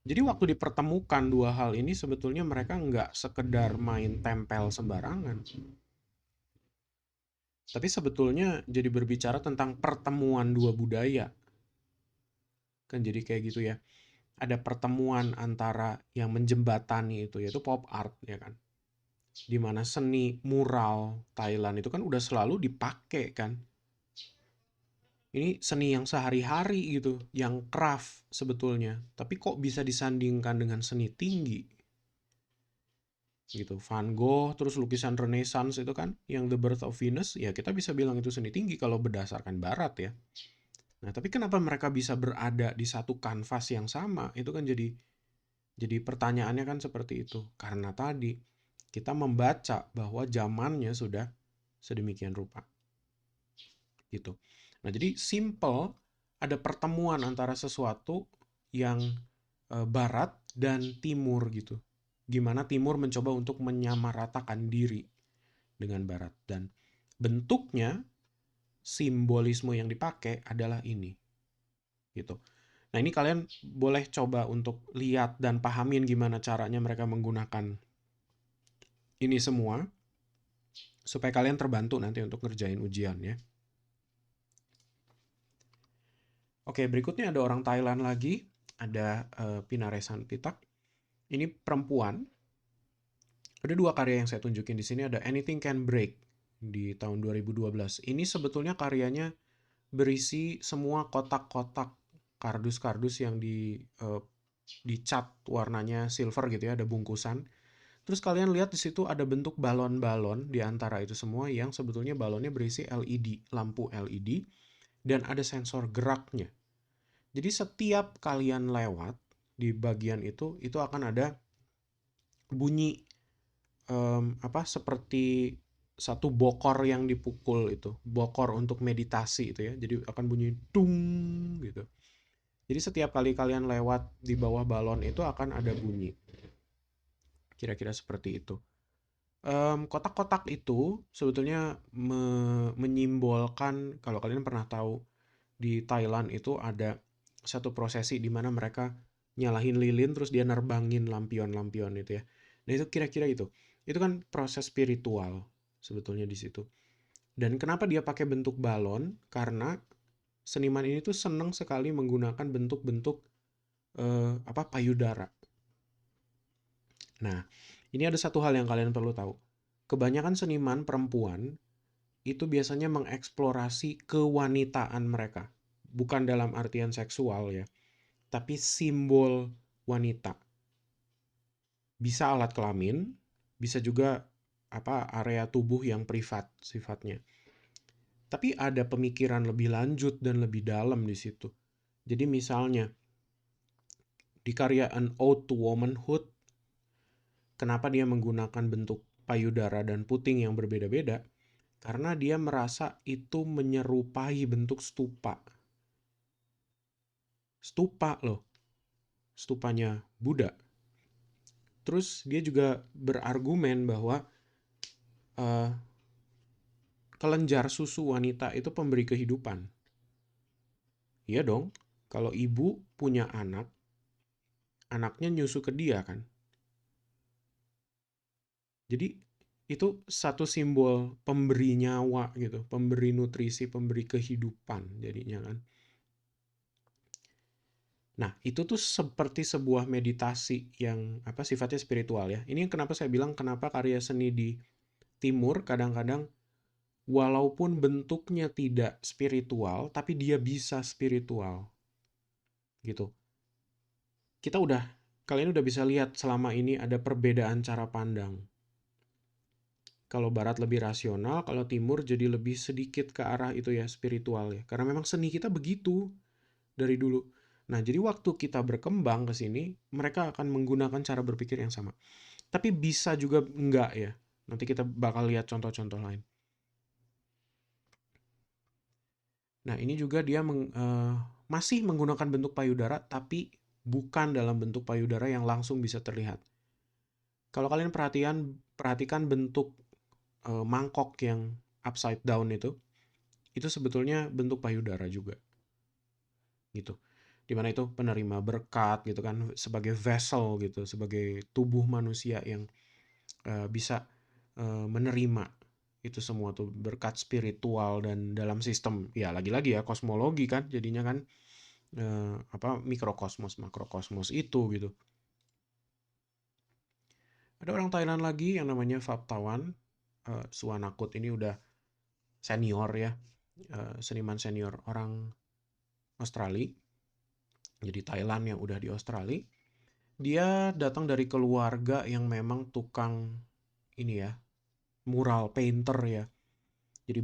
Jadi waktu dipertemukan dua hal ini sebetulnya mereka nggak sekedar main tempel sembarangan. Tapi sebetulnya jadi berbicara tentang pertemuan dua budaya. Kan jadi kayak gitu ya. Ada pertemuan antara yang menjembatani itu yaitu pop art ya kan. Di mana seni mural Thailand itu kan udah selalu dipakai kan. Ini seni yang sehari-hari gitu, yang craft sebetulnya. Tapi kok bisa disandingkan dengan seni tinggi? Gitu. Van Gogh, terus lukisan Renaissance itu kan, yang The Birth of Venus, ya kita bisa bilang itu seni tinggi kalau berdasarkan barat ya. Nah, tapi kenapa mereka bisa berada di satu kanvas yang sama? Itu kan jadi pertanyaannya kan seperti itu. Karena tadi kita membaca bahwa zamannya sudah sedemikian rupa. Gitu. Nah, jadi simple ada pertemuan antara sesuatu yang barat dan timur gitu. Gimana timur mencoba untuk menyamaratakan diri dengan barat, dan bentuknya simbolisme yang dipakai adalah ini gitu. Nah, ini kalian boleh coba untuk lihat dan pahamin gimana caranya mereka menggunakan ini semua supaya kalian terbantu nanti untuk ngerjain ujian ya. Oke, berikutnya ada orang Thailand lagi, ada Pinaresan Pitak. Ini perempuan. Ada dua karya yang saya tunjukin di sini, ada Anything Can Break di tahun 2012. Ini sebetulnya karyanya berisi semua kotak-kotak kardus-kardus yang dicat warnanya silver gitu ya, ada bungkusan. Terus kalian lihat di situ ada bentuk balon-balon di antara itu semua yang sebetulnya balonnya berisi LED, lampu LED, dan ada sensor geraknya. Jadi setiap kalian lewat di bagian itu akan ada bunyi seperti satu bokor yang dipukul itu, bokor untuk meditasi itu ya. Jadi akan bunyi dung gitu. Jadi setiap kali kalian lewat di bawah balon itu akan ada bunyi. Kira-kira seperti itu. Kotak-kotak itu sebetulnya menyimbolkan, kalau kalian pernah tahu di Thailand itu ada satu prosesi di mana mereka nyalahin lilin terus dia nerbangin lampion-lampion itu ya. Nah, itu kira-kira itu. Itu kan proses spiritual sebetulnya di situ. Dan kenapa dia pakai bentuk balon? Karena seniman ini tuh seneng sekali menggunakan bentuk-bentuk payudara. Nah, ini ada satu hal yang kalian perlu tahu. Kebanyakan seniman perempuan itu biasanya mengeksplorasi kewanitaan mereka. Bukan dalam artian seksual ya, tapi simbol wanita. Bisa alat kelamin, bisa juga area tubuh yang privat sifatnya. Tapi ada pemikiran lebih lanjut dan lebih dalam di situ. Jadi misalnya di karya An Ode to Womanhood, kenapa dia menggunakan bentuk payudara dan puting yang berbeda-beda? Karena dia merasa itu menyerupai bentuk stupa. Stupa loh, stupanya Buddha. Terus dia juga berargumen bahwa kelenjar susu wanita itu pemberi kehidupan. Iya dong, kalau ibu punya anak, anaknya nyusu ke dia kan. Jadi itu satu simbol pemberi nyawa gitu, pemberi nutrisi, pemberi kehidupan jadinya kan. Nah, itu tuh seperti sebuah meditasi yang sifatnya spiritual ya. Ini yang kenapa saya bilang kenapa karya seni di timur kadang-kadang walaupun bentuknya tidak spiritual, tapi dia bisa spiritual. Gitu. Kalian udah bisa lihat selama ini ada perbedaan cara pandang. Kalau barat lebih rasional, kalau timur jadi lebih sedikit ke arah itu ya, spiritual ya. Karena memang seni kita begitu dari dulu. Nah, jadi waktu kita berkembang ke sini, mereka akan menggunakan cara berpikir yang sama. Tapi bisa juga enggak ya. Nanti kita bakal lihat contoh-contoh lain. Nah, ini juga dia masih menggunakan bentuk payudara, tapi bukan dalam bentuk payudara yang langsung bisa terlihat. Kalau kalian perhatikan bentuk mangkok yang upside down itu sebetulnya bentuk payudara juga. Gitu. Dimana itu penerima berkat gitu kan, sebagai vessel gitu, sebagai tubuh manusia yang bisa menerima itu semua tuh berkat spiritual, dan dalam sistem ya lagi-lagi ya kosmologi kan jadinya kan mikrokosmos makrokosmos itu gitu. Ada orang Thailand lagi yang namanya Phaptawan Suwanakut, ini udah senior ya, seniman senior orang Australia, jadi Thailand yang udah di Australia. Dia datang dari keluarga yang memang tukang ini ya, mural painter ya. Jadi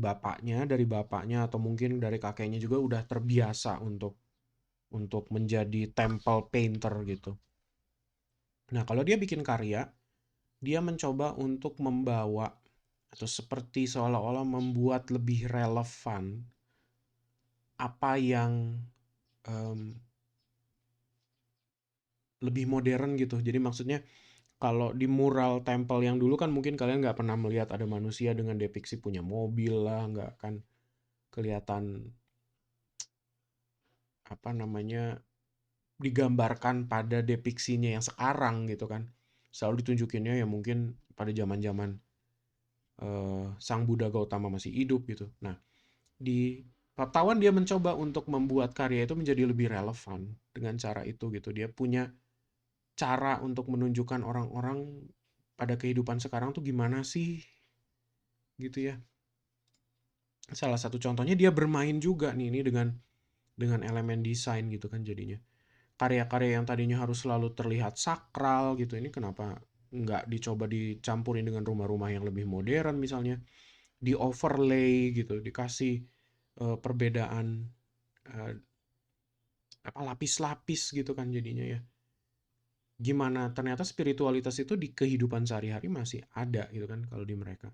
dari bapaknya atau mungkin dari kakeknya juga udah terbiasa untuk menjadi temple painter gitu. Nah, kalau dia bikin karya, dia mencoba untuk membawa atau seperti seolah-olah membuat lebih relevan apa yang em, lebih modern gitu. Jadi maksudnya kalau di mural tempel yang dulu kan mungkin kalian nggak pernah melihat ada manusia dengan depiksi punya mobil lah, nggak kan kelihatan apa namanya digambarkan pada depiksinya yang sekarang gitu kan. Selalu ditunjukinnya ya mungkin pada zaman-zaman Sang Buddha Gautama masih hidup gitu. Nah, di Paptawan dia mencoba untuk membuat karya itu menjadi lebih relevan dengan cara itu gitu. Dia punya cara untuk menunjukkan orang-orang pada kehidupan sekarang tuh gimana sih gitu ya. Salah satu contohnya dia bermain juga nih ini dengan elemen desain gitu kan jadinya. Karya-karya yang tadinya harus selalu terlihat sakral gitu, ini kenapa nggak dicoba dicampurin dengan rumah-rumah yang lebih modern misalnya, di overlay gitu, dikasih perbedaan eh, apa lapis-lapis gitu kan jadinya ya. Gimana ternyata spiritualitas itu di kehidupan sehari-hari masih ada gitu kan kalau di mereka.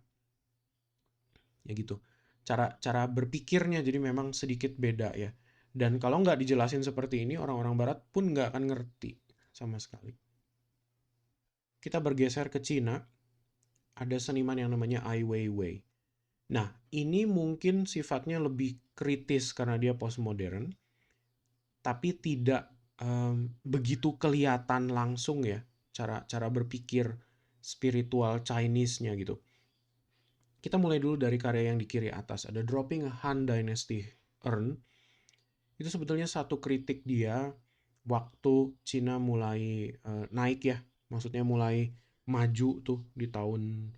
Ya gitu. Cara cara berpikirnya jadi memang sedikit beda ya. Dan kalau nggak dijelasin seperti ini, orang-orang barat pun nggak akan ngerti sama sekali. Kita bergeser ke Cina, ada seniman yang namanya Ai Weiwei. Nah, ini mungkin sifatnya lebih kritis karena dia postmodern, tapi tidak begitu kelihatan langsung ya cara cara berpikir spiritual Chinese-nya gitu. Kita mulai dulu dari karya yang di kiri atas. Ada Dropping a Han Dynasty Urn. Itu sebetulnya satu kritik dia waktu Cina mulai naik ya. Maksudnya mulai maju tuh di tahun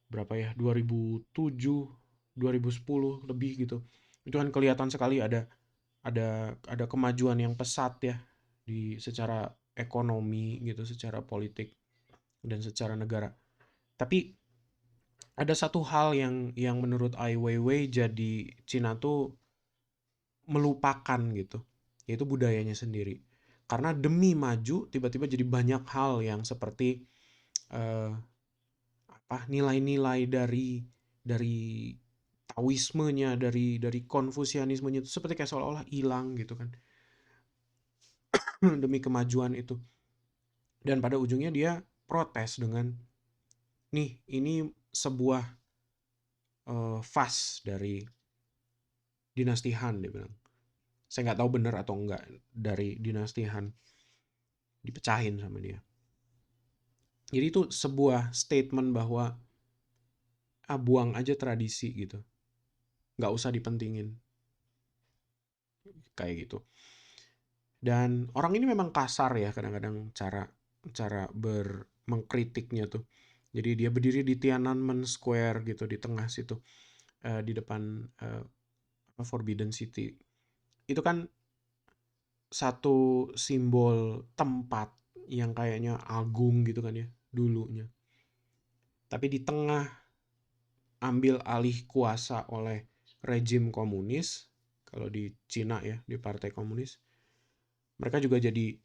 berapa ya? 2007, 2010 lebih gitu. Itu kan kelihatan sekali ada kemajuan yang pesat ya di secara ekonomi gitu, secara politik dan secara negara. Tapi ada satu hal yang menurut Ai Weiwei jadi Cina tuh melupakan gitu, yaitu budayanya sendiri. Karena demi maju tiba-tiba jadi banyak hal yang seperti eh, apa nilai-nilai dari Taoismenya, dari Konfusianismenya itu seperti kayak seolah-olah hilang gitu kan demi kemajuan itu. Dan pada ujungnya dia protes dengan nih ini sebuah fase dari dinasti Han dia bilang. Saya nggak tahu benar atau enggak dari dinasti Han dipecahin sama dia. Jadi itu sebuah statement bahwa buang aja tradisi gitu, nggak usah dipentingin kayak gitu. Dan orang ini memang kasar ya kadang-kadang cara cara mengkritiknya tuh. Jadi dia berdiri di Tiananmen Square gitu di tengah situ di depan Forbidden City. Itu kan satu simbol tempat yang kayaknya agung gitu kan ya dulunya. Tapi di tengah ambil alih kuasa oleh rejim komunis, kalau di Cina ya, di partai komunis, mereka juga jadi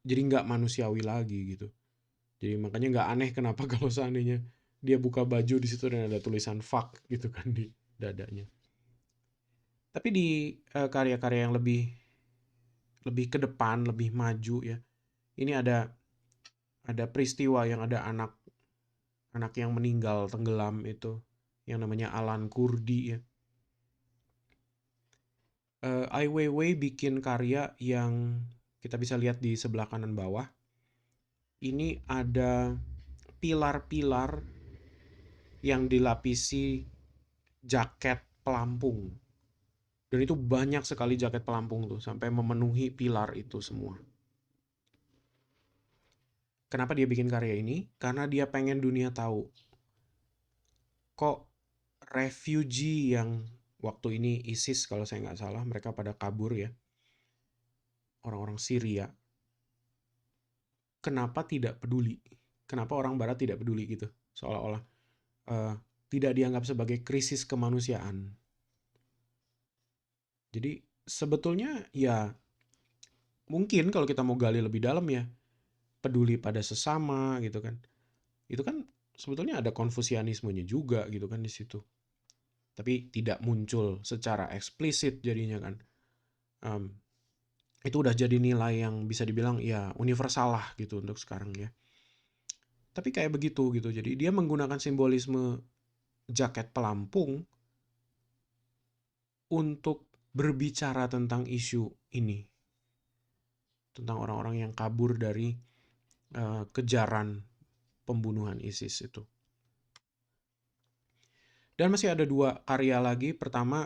nggak manusiawi lagi gitu. Jadi makanya nggak aneh kenapa kalau seandainya dia buka baju di situ dan ada tulisan fuck gitu kan di dadanya. Tapi di karya-karya yang lebih lebih ke depan, lebih maju ya. Ini ada peristiwa yang ada anak anak yang meninggal tenggelam itu yang namanya Alan Kurdi ya. Ai Weiwei bikin karya yang kita bisa lihat di sebelah kanan bawah. Ini ada pilar-pilar yang dilapisi jaket pelampung. Dan itu banyak sekali jaket pelampung tuh sampai memenuhi pilar itu semua. Kenapa dia bikin karya ini? Karena dia pengen dunia tahu kok refugee yang waktu ini ISIS kalau saya nggak salah mereka pada kabur ya, orang-orang Syria, kenapa tidak peduli, kenapa orang barat tidak peduli gitu, seolah-olah tidak dianggap sebagai krisis kemanusiaan. Jadi sebetulnya ya mungkin kalau kita mau gali lebih dalam ya, peduli pada sesama gitu kan. Itu kan sebetulnya ada konfusianismenya juga gitu kan di situ. Tapi tidak muncul secara eksplisit jadinya kan. Em, itu udah jadi nilai yang bisa dibilang ya universal lah gitu untuk sekarang ya. Tapi kayak begitu gitu. Jadi dia menggunakan simbolisme jaket pelampung untuk berbicara tentang isu ini. Tentang orang-orang yang kabur dari kejaran pembunuhan ISIS itu. Dan masih ada 2 karya lagi. Pertama,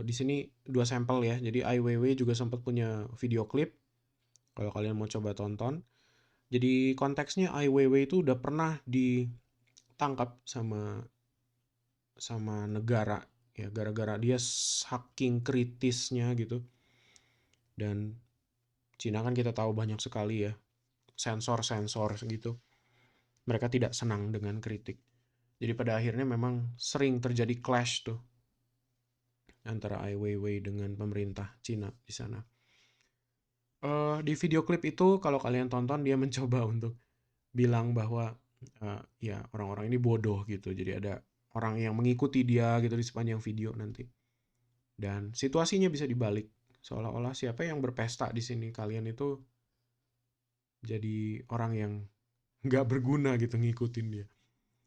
di sini 2 sampel ya. Jadi Ai Weiwei juga sempat punya video klip. Kalau kalian mau coba tonton. Jadi konteksnya Ai Weiwei itu udah pernah ditangkap sama negara ya, gara-gara dia saking kritisnya gitu. Dan Cina kan kita tahu banyak sekali ya sensor-sensor gitu. Mereka tidak senang dengan kritik. Jadi pada akhirnya memang sering terjadi clash tuh antara Ai Weiwei dengan pemerintah Cina di sana. Di video klip itu kalau kalian tonton dia mencoba untuk bilang bahwa ya orang-orang ini bodoh gitu. Jadi ada orang yang mengikuti dia gitu di sepanjang video nanti. Dan situasinya bisa dibalik. Seolah-olah siapa yang berpesta di sini kalian itu jadi orang yang nggak berguna gitu ngikutin dia.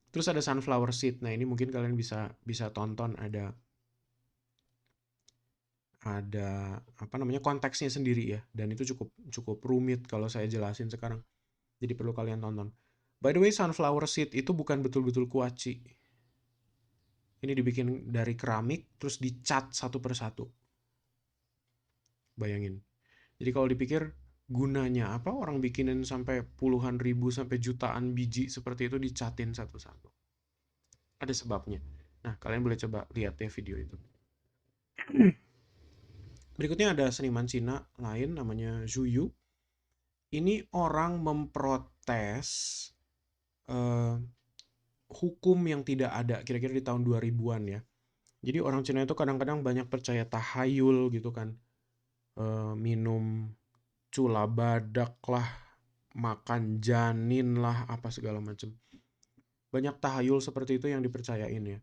Terus ada Sunflower Seed. Nah ini mungkin kalian bisa bisa tonton ada apa namanya konteksnya sendiri ya, dan itu cukup cukup rumit kalau saya jelasin sekarang. Jadi perlu kalian tonton. By the way, Sunflower Seed itu bukan betul-betul kuaci. Ini dibikin dari keramik terus dicat satu persatu. Bayangin. Jadi kalau dipikir gunanya apa orang bikinin sampai puluhan ribu sampai jutaan biji seperti itu dicatin satu-satu. Ada sebabnya. Nah, kalian boleh coba lihat ya video itu. Berikutnya ada seniman Cina lain namanya Zhu Yu. Ini orang memprotes eh, hukum yang tidak ada kira-kira di tahun 2000-an ya. Jadi orang Cina itu kadang-kadang banyak percaya tahayul gitu kan. Minum cula badak lah, makan janin lah, apa segala macam. Banyak tahayul seperti itu yang dipercayain ya.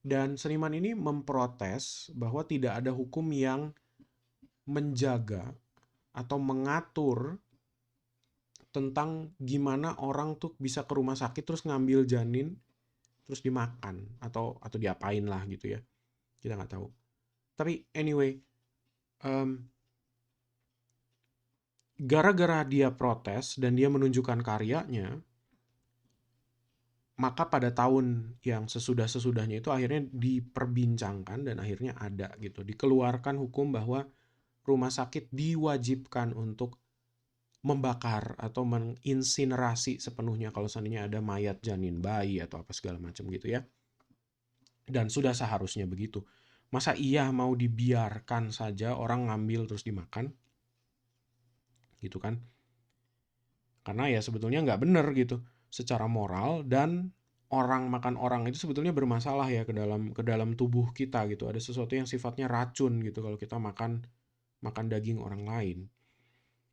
Dan seniman ini memprotes bahwa tidak ada hukum yang menjaga atau mengatur tentang gimana orang tuh bisa ke rumah sakit terus ngambil janin terus dimakan atau diapain lah gitu ya, kita nggak tahu. Tapi anyway, gara-gara dia protes dan dia menunjukkan karyanya, maka pada tahun yang sesudah-sesudahnya itu akhirnya diperbincangkan dan akhirnya ada gitu, dikeluarkan hukum bahwa rumah sakit diwajibkan untuk membakar atau menginsinerasi sepenuhnya kalau seandainya ada mayat janin bayi atau apa segala macam gitu ya. Dan sudah seharusnya begitu. Masa iya mau dibiarkan saja orang ngambil terus dimakan? Gitu kan? Karena ya sebetulnya nggak bener gitu secara moral, dan orang makan orang itu sebetulnya bermasalah ya ke dalam tubuh kita gitu. Ada sesuatu yang sifatnya racun gitu kalau kita makan makan daging orang lain.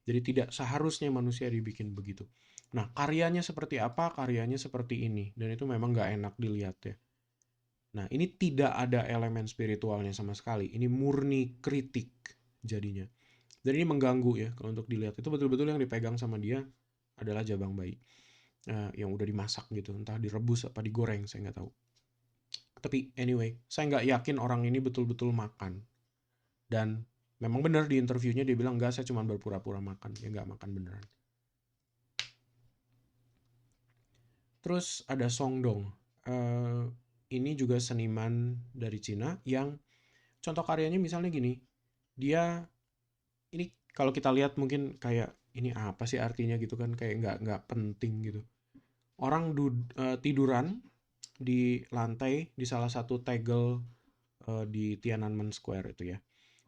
Jadi tidak seharusnya manusia dibikin begitu. Nah, karyanya seperti apa? Karyanya seperti ini. Dan itu memang nggak enak dilihat ya. Nah, ini tidak ada elemen spiritualnya sama sekali. Ini murni kritik jadinya. Dan ini mengganggu ya kalau untuk dilihat. Itu betul-betul yang dipegang sama dia adalah jabang bayi. Yang udah dimasak gitu. Entah direbus apa digoreng, saya nggak tahu. Tapi anyway, saya nggak yakin orang ini betul-betul makan. Dan memang benar di interviewnya dia bilang, enggak, saya cuma berpura-pura makan. Ya nggak makan beneran. Terus ada Song Dong. Ini juga seniman dari Cina yang contoh karyanya misalnya gini. Dia ini kalau kita lihat mungkin kayak ini apa sih artinya gitu kan, kayak nggak penting gitu. Orang tiduran di lantai di salah satu tegel di Tiananmen Square itu ya.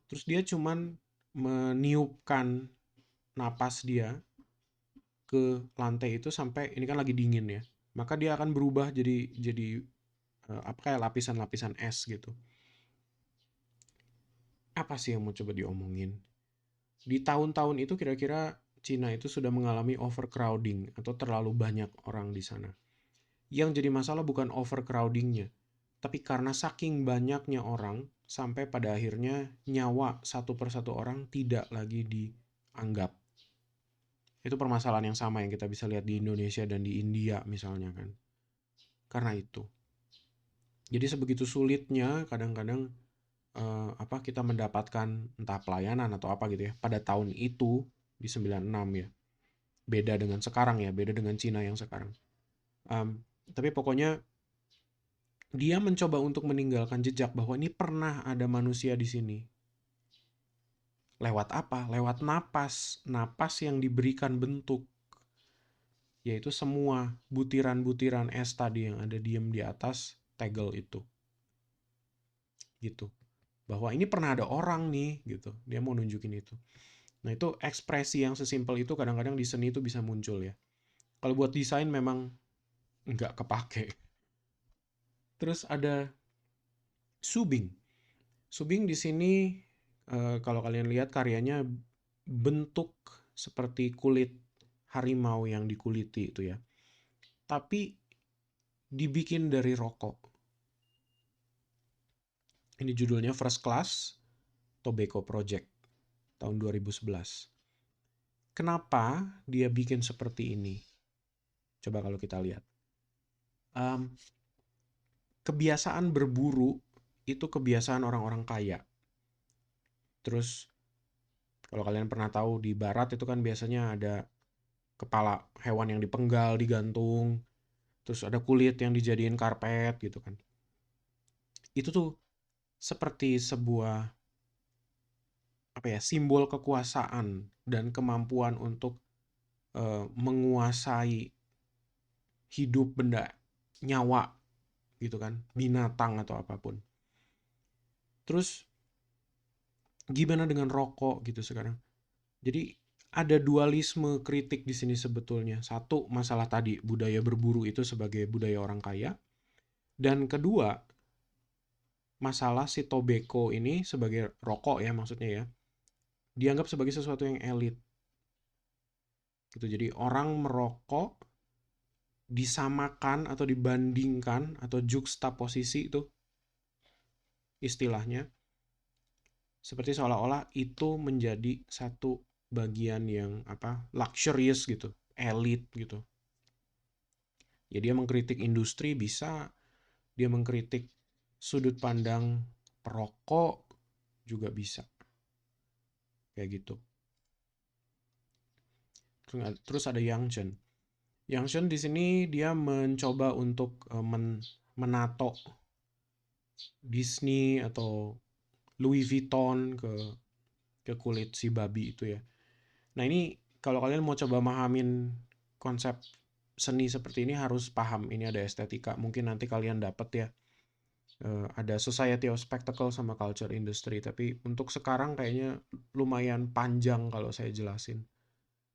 Terus dia cuman meniupkan napas dia ke lantai itu sampai ini kan lagi dingin ya. Maka dia akan berubah jadi kayak lapisan-lapisan es gitu. Apa sih yang mau coba diomongin? Di tahun-tahun itu kira-kira Cina itu sudah mengalami overcrowding atau terlalu banyak orang di sana. Yang jadi masalah bukan overcrowdingnya, tapi karena saking banyaknya orang, sampai pada akhirnya nyawa satu persatu orang tidak lagi dianggap. Itu permasalahan yang sama yang kita bisa lihat di Indonesia dan di India misalnya kan. Karena itu. Jadi sebegitu sulitnya kadang-kadang kita mendapatkan entah pelayanan atau apa gitu ya pada tahun itu di 96 ya. Beda dengan sekarang ya, beda dengan Cina yang sekarang. Tapi pokoknya dia mencoba untuk meninggalkan jejak bahwa ini pernah ada manusia di sini. Lewat apa? Lewat napas. Napas yang diberikan bentuk. Yaitu semua butiran-butiran es tadi yang ada diem di atas tegel itu. Gitu. Bahwa ini pernah ada orang nih gitu. Dia mau nunjukin itu. Nah itu ekspresi yang sesimpel itu kadang-kadang di seni itu bisa muncul ya. Kalau buat desain memang nggak kepake. Terus ada Subing. Subing di sini kalau kalian lihat karyanya bentuk seperti kulit harimau yang dikuliti itu ya. Tapi dibikin dari rokok. Ini judulnya First Class Tobacco Project tahun 2011. Kenapa dia bikin seperti ini? Coba kalau kita lihat. Kebiasaan berburu itu kebiasaan orang-orang kaya. Terus kalau kalian pernah tahu di barat itu kan biasanya ada kepala hewan yang dipenggal, digantung, terus ada kulit yang dijadiin karpet gitu kan. Itu tuh seperti sebuah simbol kekuasaan dan kemampuan untuk menguasai hidup benda, nyawa gitu kan, binatang atau apapun. Terus gimana dengan rokok gitu sekarang? Jadi ada dualisme kritik di sini sebetulnya. Satu, masalah tadi budaya berburu itu sebagai budaya orang kaya, dan kedua, masalah si tobacco ini sebagai rokok ya maksudnya ya, dianggap sebagai sesuatu yang elit. Gitu. Jadi orang merokok disamakan atau dibandingkan atau juxtaposisi itu istilahnya seperti seolah-olah itu menjadi satu bagian yang luxurious gitu, elit gitu. Ya dia mengkritik industri bisa, dia mengkritik sudut pandang perokok juga bisa. Kayak gitu. Terus ada Yang Chen. Yang Chen di sini dia mencoba untuk menato Disney atau Louis Vuitton ke kulit si babi itu ya. Nah ini kalau kalian mau coba mahamin konsep seni seperti ini harus paham ini ada estetika. Mungkin nanti kalian dapat ya ada Society of Spectacle sama Culture Industry. Tapi untuk sekarang kayaknya lumayan panjang kalau saya jelasin.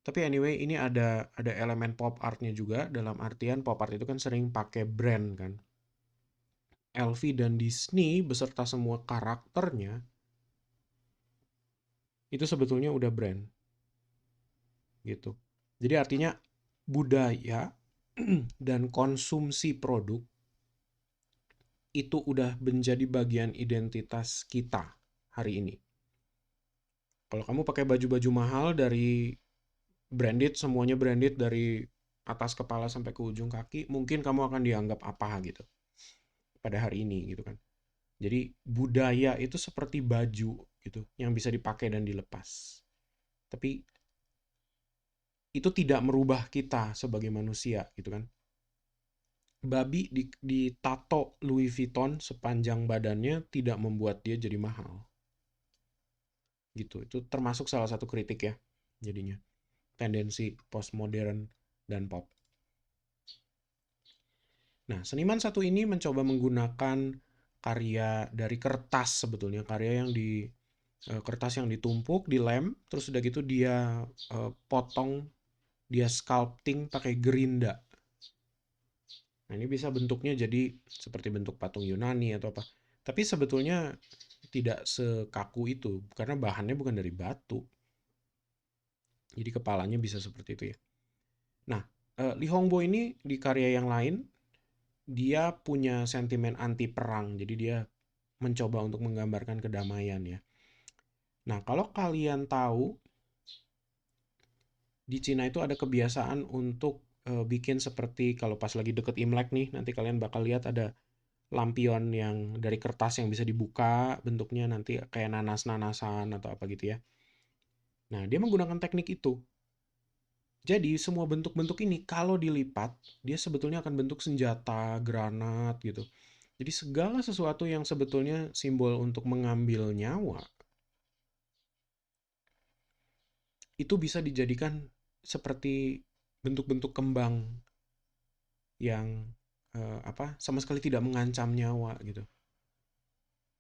Tapi anyway ini ada elemen pop artnya juga dalam artian pop art itu kan sering pakai brand kan. LV dan Disney beserta semua karakternya itu sebetulnya udah brand gitu. Jadi artinya budaya dan konsumsi produk itu udah menjadi bagian identitas kita hari ini. Kalau kamu pakai baju-baju mahal dari branded, semuanya branded dari atas kepala sampai ke ujung kaki, mungkin kamu akan dianggap apa gitu pada hari ini gitu kan. Jadi budaya itu seperti baju gitu yang bisa dipakai dan dilepas. Tapi itu tidak merubah kita sebagai manusia gitu kan. Babi ditato Louis Vuitton sepanjang badannya tidak membuat dia jadi mahal. Gitu. Itu termasuk salah satu kritik ya jadinya. Tendensi postmodern dan pop. Nah, seniman satu ini mencoba menggunakan karya dari kertas sebetulnya, karya yang di kertas yang ditumpuk, dilem, terus udah gitu dia potong, dia sculpting pakai gerinda. Nah, ini bisa bentuknya jadi seperti bentuk patung Yunani atau apa. Tapi sebetulnya tidak sekaku itu karena bahannya bukan dari batu. Jadi kepalanya bisa seperti itu ya. Nah, Li Hongbo ini di karya yang lain dia punya sentimen anti perang. Jadi dia mencoba untuk menggambarkan kedamaian ya. Nah, kalau kalian tahu di Cina itu ada kebiasaan untuk bikin seperti kalau pas lagi deket Imlek nih, nanti kalian bakal lihat ada lampion yang dari kertas yang bisa dibuka, bentuknya nanti kayak nanas-nanasan atau apa gitu ya. Nah, dia menggunakan teknik itu. Jadi semua bentuk-bentuk ini kalau dilipat, dia sebetulnya akan bentuk senjata, granat gitu. Jadi segala sesuatu yang sebetulnya simbol untuk mengambil nyawa, itu bisa dijadikan seperti bentuk-bentuk kembang yang sama sekali tidak mengancam nyawa gitu.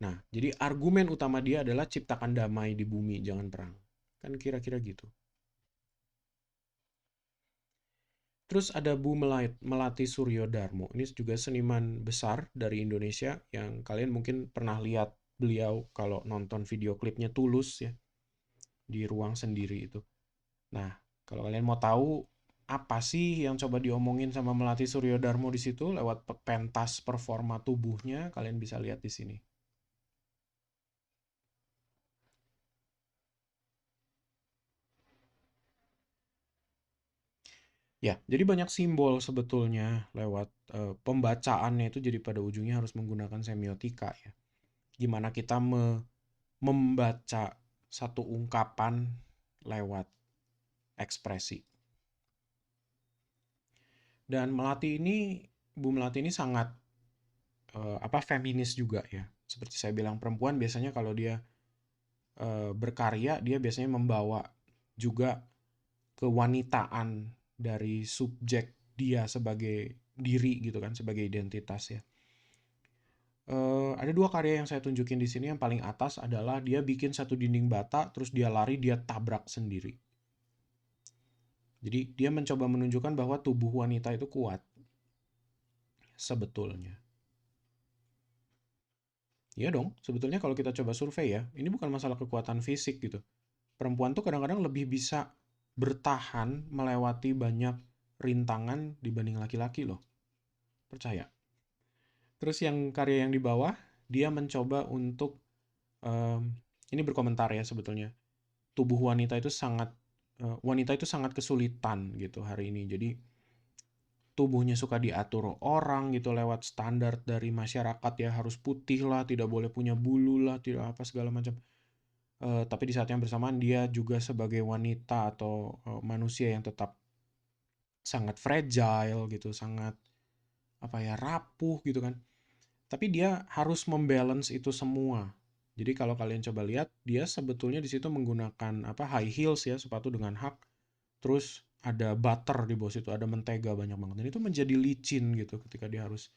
Nah, jadi argumen utama dia adalah ciptakan damai di bumi, jangan perang. Kan kira-kira gitu. Terus ada Bu Melati Suryo Darmo. Ini juga seniman besar dari Indonesia yang kalian mungkin pernah lihat beliau kalau nonton video klipnya Tulus ya di ruang sendiri itu. Nah, kalau kalian mau tahu apa sih yang coba diomongin sama Melati Suryo Darmo di situ lewat pentas performa tubuhnya, kalian bisa lihat di sini. Ya, jadi banyak simbol sebetulnya lewat pembacaannya itu jadi pada ujungnya harus menggunakan semiotika ya. Gimana kita membaca satu ungkapan lewat ekspresi. Dan Bu Melati ini sangat feminis juga ya. Seperti saya bilang perempuan biasanya kalau dia berkarya dia biasanya membawa juga kewanitaan dari subjek dia sebagai diri gitu kan, sebagai identitas ya. Ada dua karya yang saya tunjukin di sini. Yang paling atas adalah dia bikin satu dinding bata, terus dia lari, dia tabrak sendiri. Jadi dia mencoba menunjukkan bahwa tubuh wanita itu kuat sebetulnya. Iya dong, sebetulnya kalau kita coba survei ya, ini bukan masalah kekuatan fisik gitu. Perempuan tuh kadang-kadang lebih bisa bertahan melewati banyak rintangan dibanding laki-laki loh. Percaya. Terus yang karya yang di bawah, dia mencoba untuk em, ini berkomentar ya sebetulnya. Tubuh wanita itu sangat kesulitan gitu hari ini. Jadi tubuhnya suka diatur orang gitu lewat standar dari masyarakat ya harus putih lah, tidak boleh punya bulu lah, tidak apa segala macam. Tapi di saat yang bersamaan dia juga sebagai wanita atau manusia yang tetap sangat fragile gitu, sangat rapuh gitu kan. Tapi dia harus membalance itu semua. Jadi kalau kalian coba lihat, dia sebetulnya di situ menggunakan high heels ya, sepatu dengan hak. Terus ada butter di bawah situ, ada mentega banyak banget. Dan itu menjadi licin gitu ketika dia harus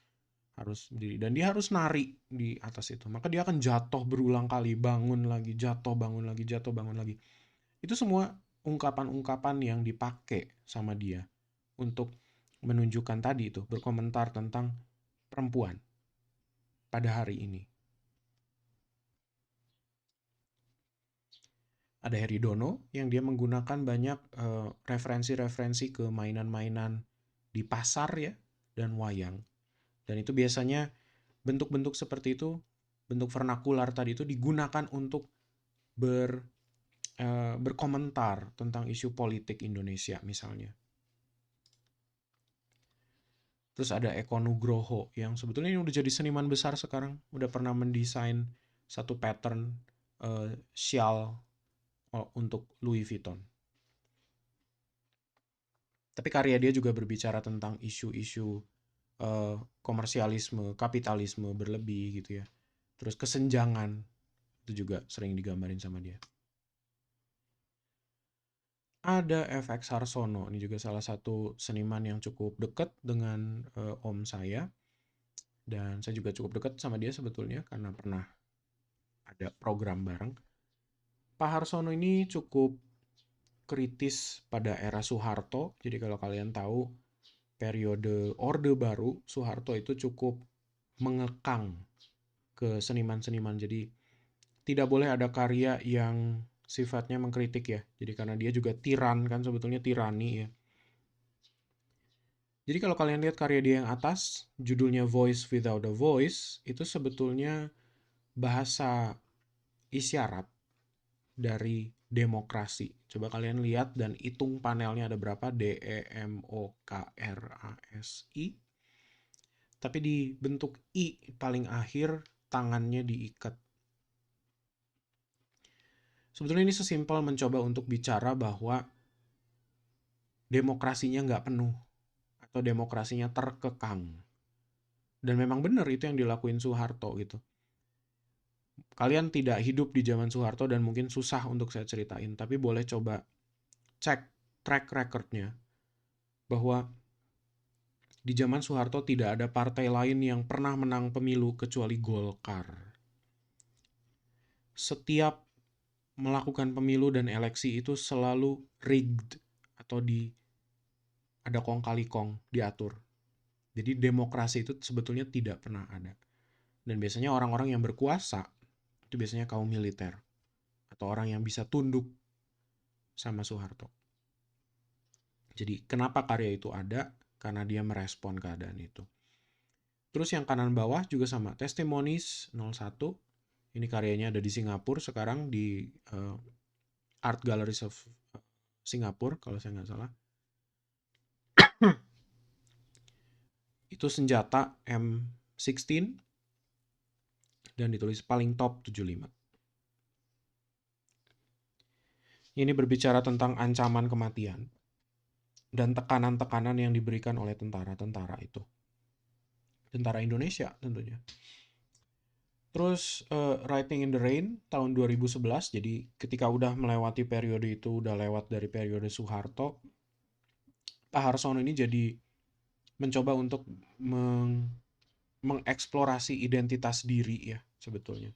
harus berdiri dan dia harus nari di atas itu. Maka dia akan jatuh berulang kali, bangun lagi, jatuh, bangun lagi, jatuh, bangun lagi. Itu semua ungkapan-ungkapan yang dipakai sama dia untuk menunjukkan tadi itu, berkomentar tentang perempuan pada hari ini. Ada Heri Dono yang dia menggunakan banyak referensi-referensi ke mainan-mainan di pasar ya dan wayang. Dan itu biasanya bentuk-bentuk seperti itu, bentuk vernakular tadi itu digunakan untuk berkomentar tentang isu politik Indonesia misalnya. Terus ada Eko Nugroho yang sebetulnya ini udah jadi seniman besar sekarang, udah pernah mendesain satu pattern shawl untuk Louis Vuitton. Tapi karya dia juga berbicara tentang isu-isu komersialisme, kapitalisme berlebih gitu ya. Terus kesenjangan itu juga sering digambarin sama dia. Ada FX Harsono, ini juga salah satu seniman yang cukup dekat dengan om saya. Dan saya juga cukup dekat sama dia sebetulnya karena pernah ada program bareng. Pak Harsono ini cukup kritis pada era Soeharto. Jadi kalau kalian tahu periode Orde Baru, Soeharto itu cukup mengekang ke seniman-seniman. Jadi tidak boleh ada karya yang sifatnya mengkritik ya. Jadi karena dia juga tiran kan, sebetulnya tirani ya. Jadi kalau kalian lihat karya dia yang atas, judulnya Voice Without a Voice, itu sebetulnya bahasa isyarat dari demokrasi. Coba kalian lihat dan hitung panelnya ada berapa, DEMOKRASI. Tapi di bentuk I paling akhir, tangannya diikat. Sebetulnya ini sesimpel mencoba untuk bicara bahwa demokrasinya nggak penuh atau demokrasinya terkekang. Dan memang benar itu yang dilakuin Soeharto gitu. Kalian tidak hidup di zaman Soeharto dan mungkin susah untuk saya ceritain, tapi boleh coba cek track recordnya bahwa di zaman Soeharto tidak ada partai lain yang pernah menang pemilu kecuali Golkar. Setiap melakukan pemilu dan eleksi itu selalu rigged atau ada kong kali kong diatur. Jadi demokrasi itu sebetulnya tidak pernah ada. Dan biasanya orang-orang yang berkuasa itu biasanya kaum militer atau orang yang bisa tunduk sama Soeharto. Jadi kenapa karya itu ada? Karena dia merespon keadaan itu. Terus yang kanan bawah juga sama, Testimonies 01. Ini karyanya ada di Singapura sekarang di Art Galleries of Singapura kalau saya nggak salah. Itu senjata M16 dan ditulis paling top 75. Ini berbicara tentang ancaman kematian dan tekanan-tekanan yang diberikan oleh tentara-tentara itu. Tentara Indonesia tentunya. Terus Writing in the Rain tahun 2011, jadi ketika udah melewati periode itu, udah lewat dari periode Soeharto, Pak Harsono ini jadi mencoba untuk mengeksplorasi identitas diri ya sebetulnya.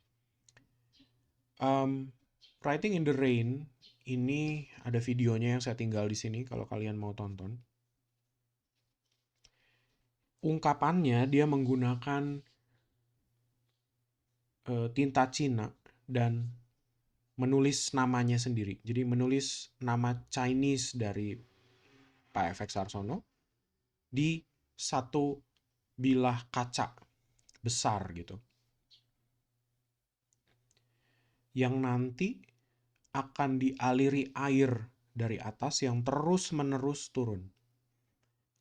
Writing in the Rain ini ada videonya yang saya tinggal di sini kalau kalian mau tonton. Ungkapannya dia menggunakan tinta Cina dan menulis namanya sendiri. Jadi menulis nama Chinese dari Pak F.X. Harsono di satu bilah kaca besar gitu. Yang nanti akan dialiri air dari atas yang terus-menerus turun.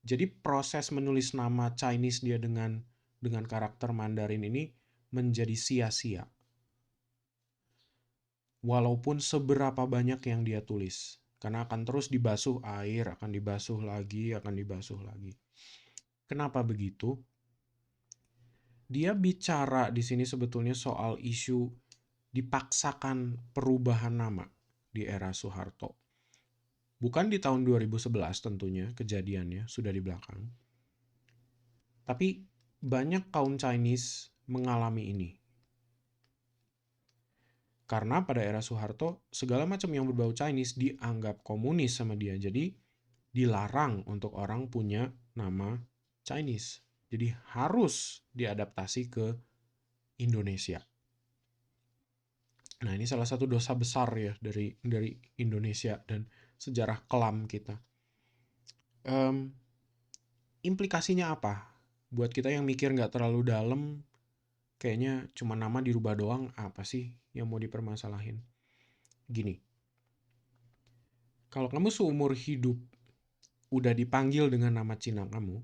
Jadi proses menulis nama Chinese dia dengan karakter Mandarin ini menjadi sia-sia. Walaupun seberapa banyak yang dia tulis. Karena akan terus dibasuh air, akan dibasuh lagi, akan dibasuh lagi. Kenapa begitu? Dia bicara di sini sebetulnya soal isu dipaksakan perubahan nama di era Soeharto. Bukan di tahun 2011 tentunya kejadiannya, sudah di belakang. Tapi banyak kaum Chinese mengalami ini. Karena pada era Soeharto, segala macam yang berbau Chinese dianggap komunis sama dia. Jadi dilarang untuk orang punya nama Chinese. Jadi harus diadaptasi ke Indonesia. Nah, ini salah satu dosa besar ya dari Indonesia dan sejarah kelam kita. Implikasinya apa? Buat kita yang mikir nggak terlalu dalam, kayaknya cuma nama dirubah doang, apa sih yang mau dipermasalahin? Gini, kalau kamu seumur hidup udah dipanggil dengan nama Cina kamu,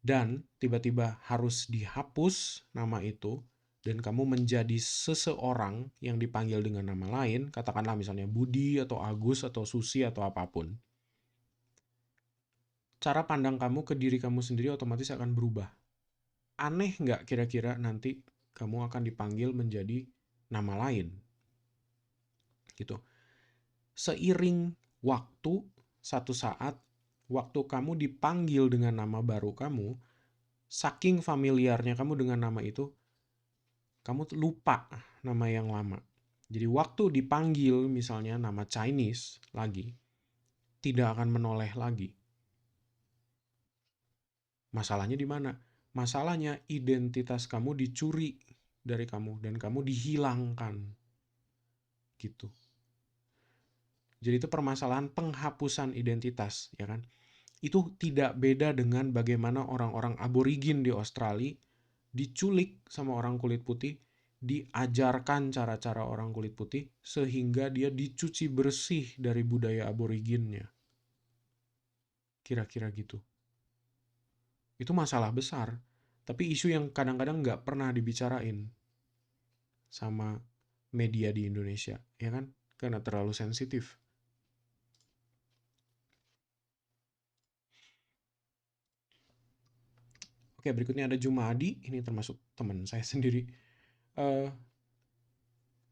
dan tiba-tiba harus dihapus nama itu, dan kamu menjadi seseorang yang dipanggil dengan nama lain, katakanlah misalnya Budi atau Agus atau Susi atau apapun, cara pandang kamu ke diri kamu sendiri otomatis akan berubah. Aneh nggak kira-kira nanti kamu akan dipanggil menjadi nama lain? Gitu. Seiring waktu, satu saat, waktu kamu dipanggil dengan nama baru kamu, saking familiarnya kamu dengan nama itu, kamu lupa nama yang lama. Jadi waktu dipanggil misalnya nama Chinese lagi, tidak akan menoleh lagi. Masalahnya di mana? Masalahnya identitas kamu dicuri dari kamu dan kamu dihilangkan gitu. Jadi itu permasalahan penghapusan identitas, ya kan? Itu tidak beda dengan bagaimana orang-orang aborigin di Australia diculik sama orang kulit putih, diajarkan cara-cara orang kulit putih sehingga dia dicuci bersih dari budaya aboriginnya. Kira-kira gitu. Itu masalah besar, tapi isu yang kadang-kadang nggak pernah dibicarain sama media di Indonesia, ya kan? Karena terlalu sensitif. Oke, berikutnya ada Jumadi. Ini termasuk teman saya sendiri. Eh,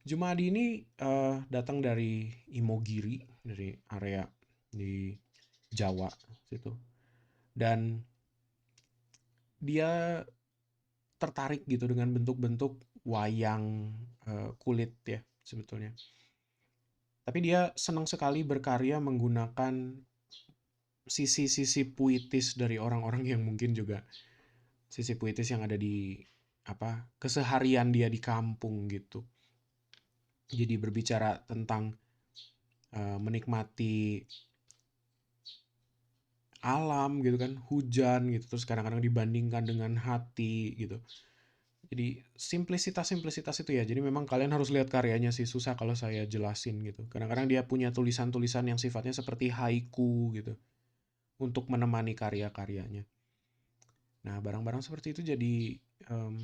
Jumadi ini datang dari Imogiri, dari area di Jawa situ. Dan dia tertarik gitu dengan bentuk-bentuk wayang kulit ya sebetulnya. Tapi dia senang sekali berkarya menggunakan sisi-sisi puitis dari orang-orang yang mungkin juga sisi puitis yang ada di apa keseharian dia di kampung gitu. Jadi berbicara tentang menikmati alam gitu kan, hujan gitu, terus kadang-kadang dibandingkan dengan hati gitu. Jadi simplisitas-simplisitas itu ya. Jadi memang kalian harus lihat karyanya sih, susah kalau saya jelasin gitu. Kadang-kadang dia punya tulisan-tulisan yang sifatnya seperti haiku gitu untuk menemani karya-karyanya. Nah, barang-barang seperti itu jadi em,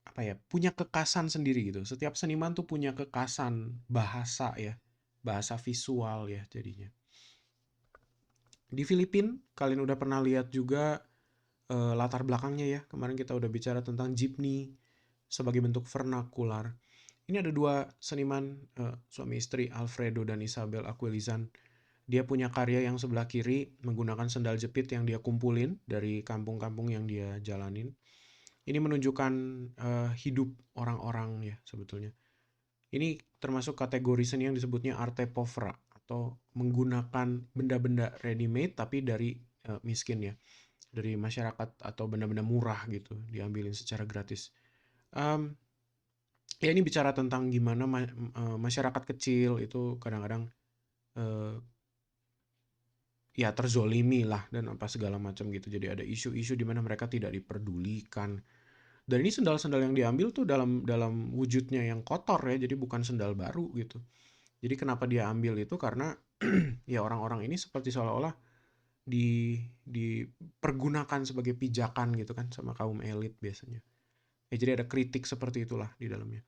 apa ya? Punya kekasan sendiri gitu. Setiap seniman tuh punya kekasan bahasa ya, bahasa visual ya jadinya. Di Filipina, kalian udah pernah lihat juga latar belakangnya ya. Kemarin kita udah bicara tentang jeepney sebagai bentuk vernakular. Ini ada dua seniman suami istri, Alfredo dan Isabel Aquilizan. Dia punya karya yang sebelah kiri menggunakan sendal jepit yang dia kumpulin dari kampung-kampung yang dia jalanin. Ini menunjukkan hidup orang-orang ya sebetulnya. Ini termasuk kategori seni yang disebutnya arte povera atau menggunakan benda-benda ready made tapi dari miskin ya, dari masyarakat atau benda-benda murah gitu, diambilin secara gratis. Um, ya ini bicara tentang gimana masyarakat kecil itu kadang-kadang eh, ya terzolimi lah dan apa segala macam gitu. Jadi ada isu-isu di mana mereka tidak diperdulikan. Dan ini sendal-sendal yang diambil tuh dalam dalam wujudnya yang kotor ya, jadi bukan sendal baru gitu. Jadi kenapa dia ambil itu karena ya orang-orang ini seperti seolah-olah dipergunakan sebagai pijakan gitu kan sama kaum elit biasanya. Ya jadi ada kritik seperti itulah di dalamnya.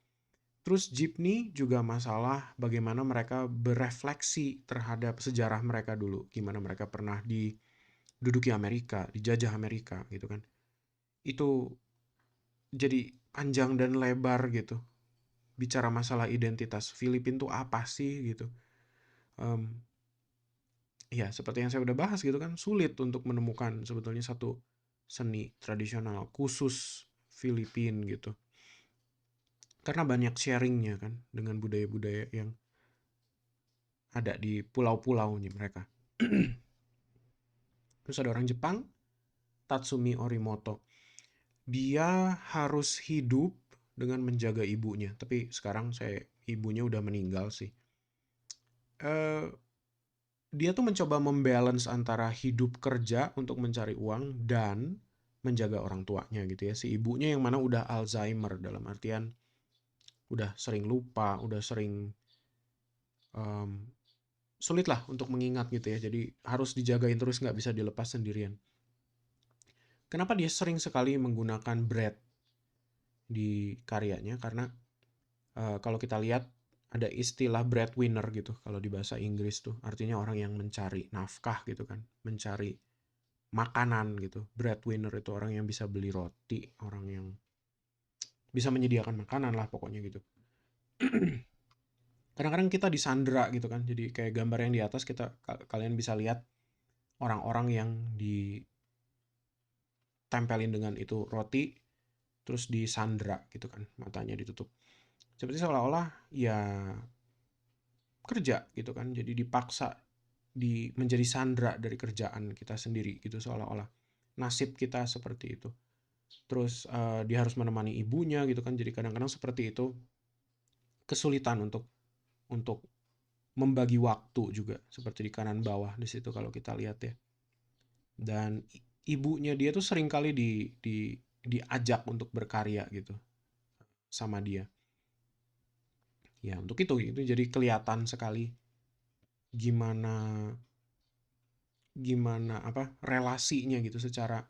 Terus Jeepney juga masalah bagaimana mereka berefleksi terhadap sejarah mereka dulu, gimana mereka pernah diduduki Amerika, dijajah Amerika gitu kan. Itu jadi panjang dan lebar gitu. Bicara masalah identitas Filipina tuh apa sih gitu. Um, ya seperti yang saya udah bahas gitu kan, sulit untuk menemukan sebetulnya satu seni tradisional khusus Filipina gitu. Karena banyak sharingnya kan dengan budaya-budaya yang ada di pulau-pulaunya mereka. Terus ada orang Jepang, Tatsumi Orimoto. Dia harus hidup dengan menjaga ibunya. Tapi sekarang ibunya udah meninggal sih. Eh, dia tuh mencoba membalance antara hidup kerja untuk mencari uang dan menjaga orang tuanya gitu ya. Si ibunya yang mana udah Alzheimer dalam artian udah sering lupa, udah sering em, sulit lah untuk mengingat gitu ya. Jadi harus dijagain terus nggak bisa dilepas sendirian. Kenapa dia sering sekali menggunakan bread di karyanya? Karena kalau kita lihat ada istilah breadwinner gitu kalau di bahasa Inggris tuh artinya orang yang mencari nafkah gitu kan, mencari makanan gitu. Breadwinner itu orang yang bisa beli roti, orang yang bisa menyediakan makanan lah pokoknya gitu. Kadang-kadang kita disandra gitu kan. Jadi kayak gambar yang di atas kalian bisa lihat orang-orang yang ditempelin dengan itu roti terus disandra gitu kan, matanya ditutup. Seperti seolah-olah ya kerja gitu kan. Jadi dipaksa menjadi sandera dari kerjaan kita sendiri gitu, seolah-olah nasib kita seperti itu. Terus dia harus menemani ibunya gitu kan, jadi kadang-kadang seperti itu kesulitan untuk membagi waktu juga, seperti di kanan bawah di situ kalau kita lihat ya. Dan ibunya dia tuh sering kali diajak untuk berkarya gitu sama dia. Ya, untuk itu jadi kelihatan sekali gimana gimana apa relasinya gitu secara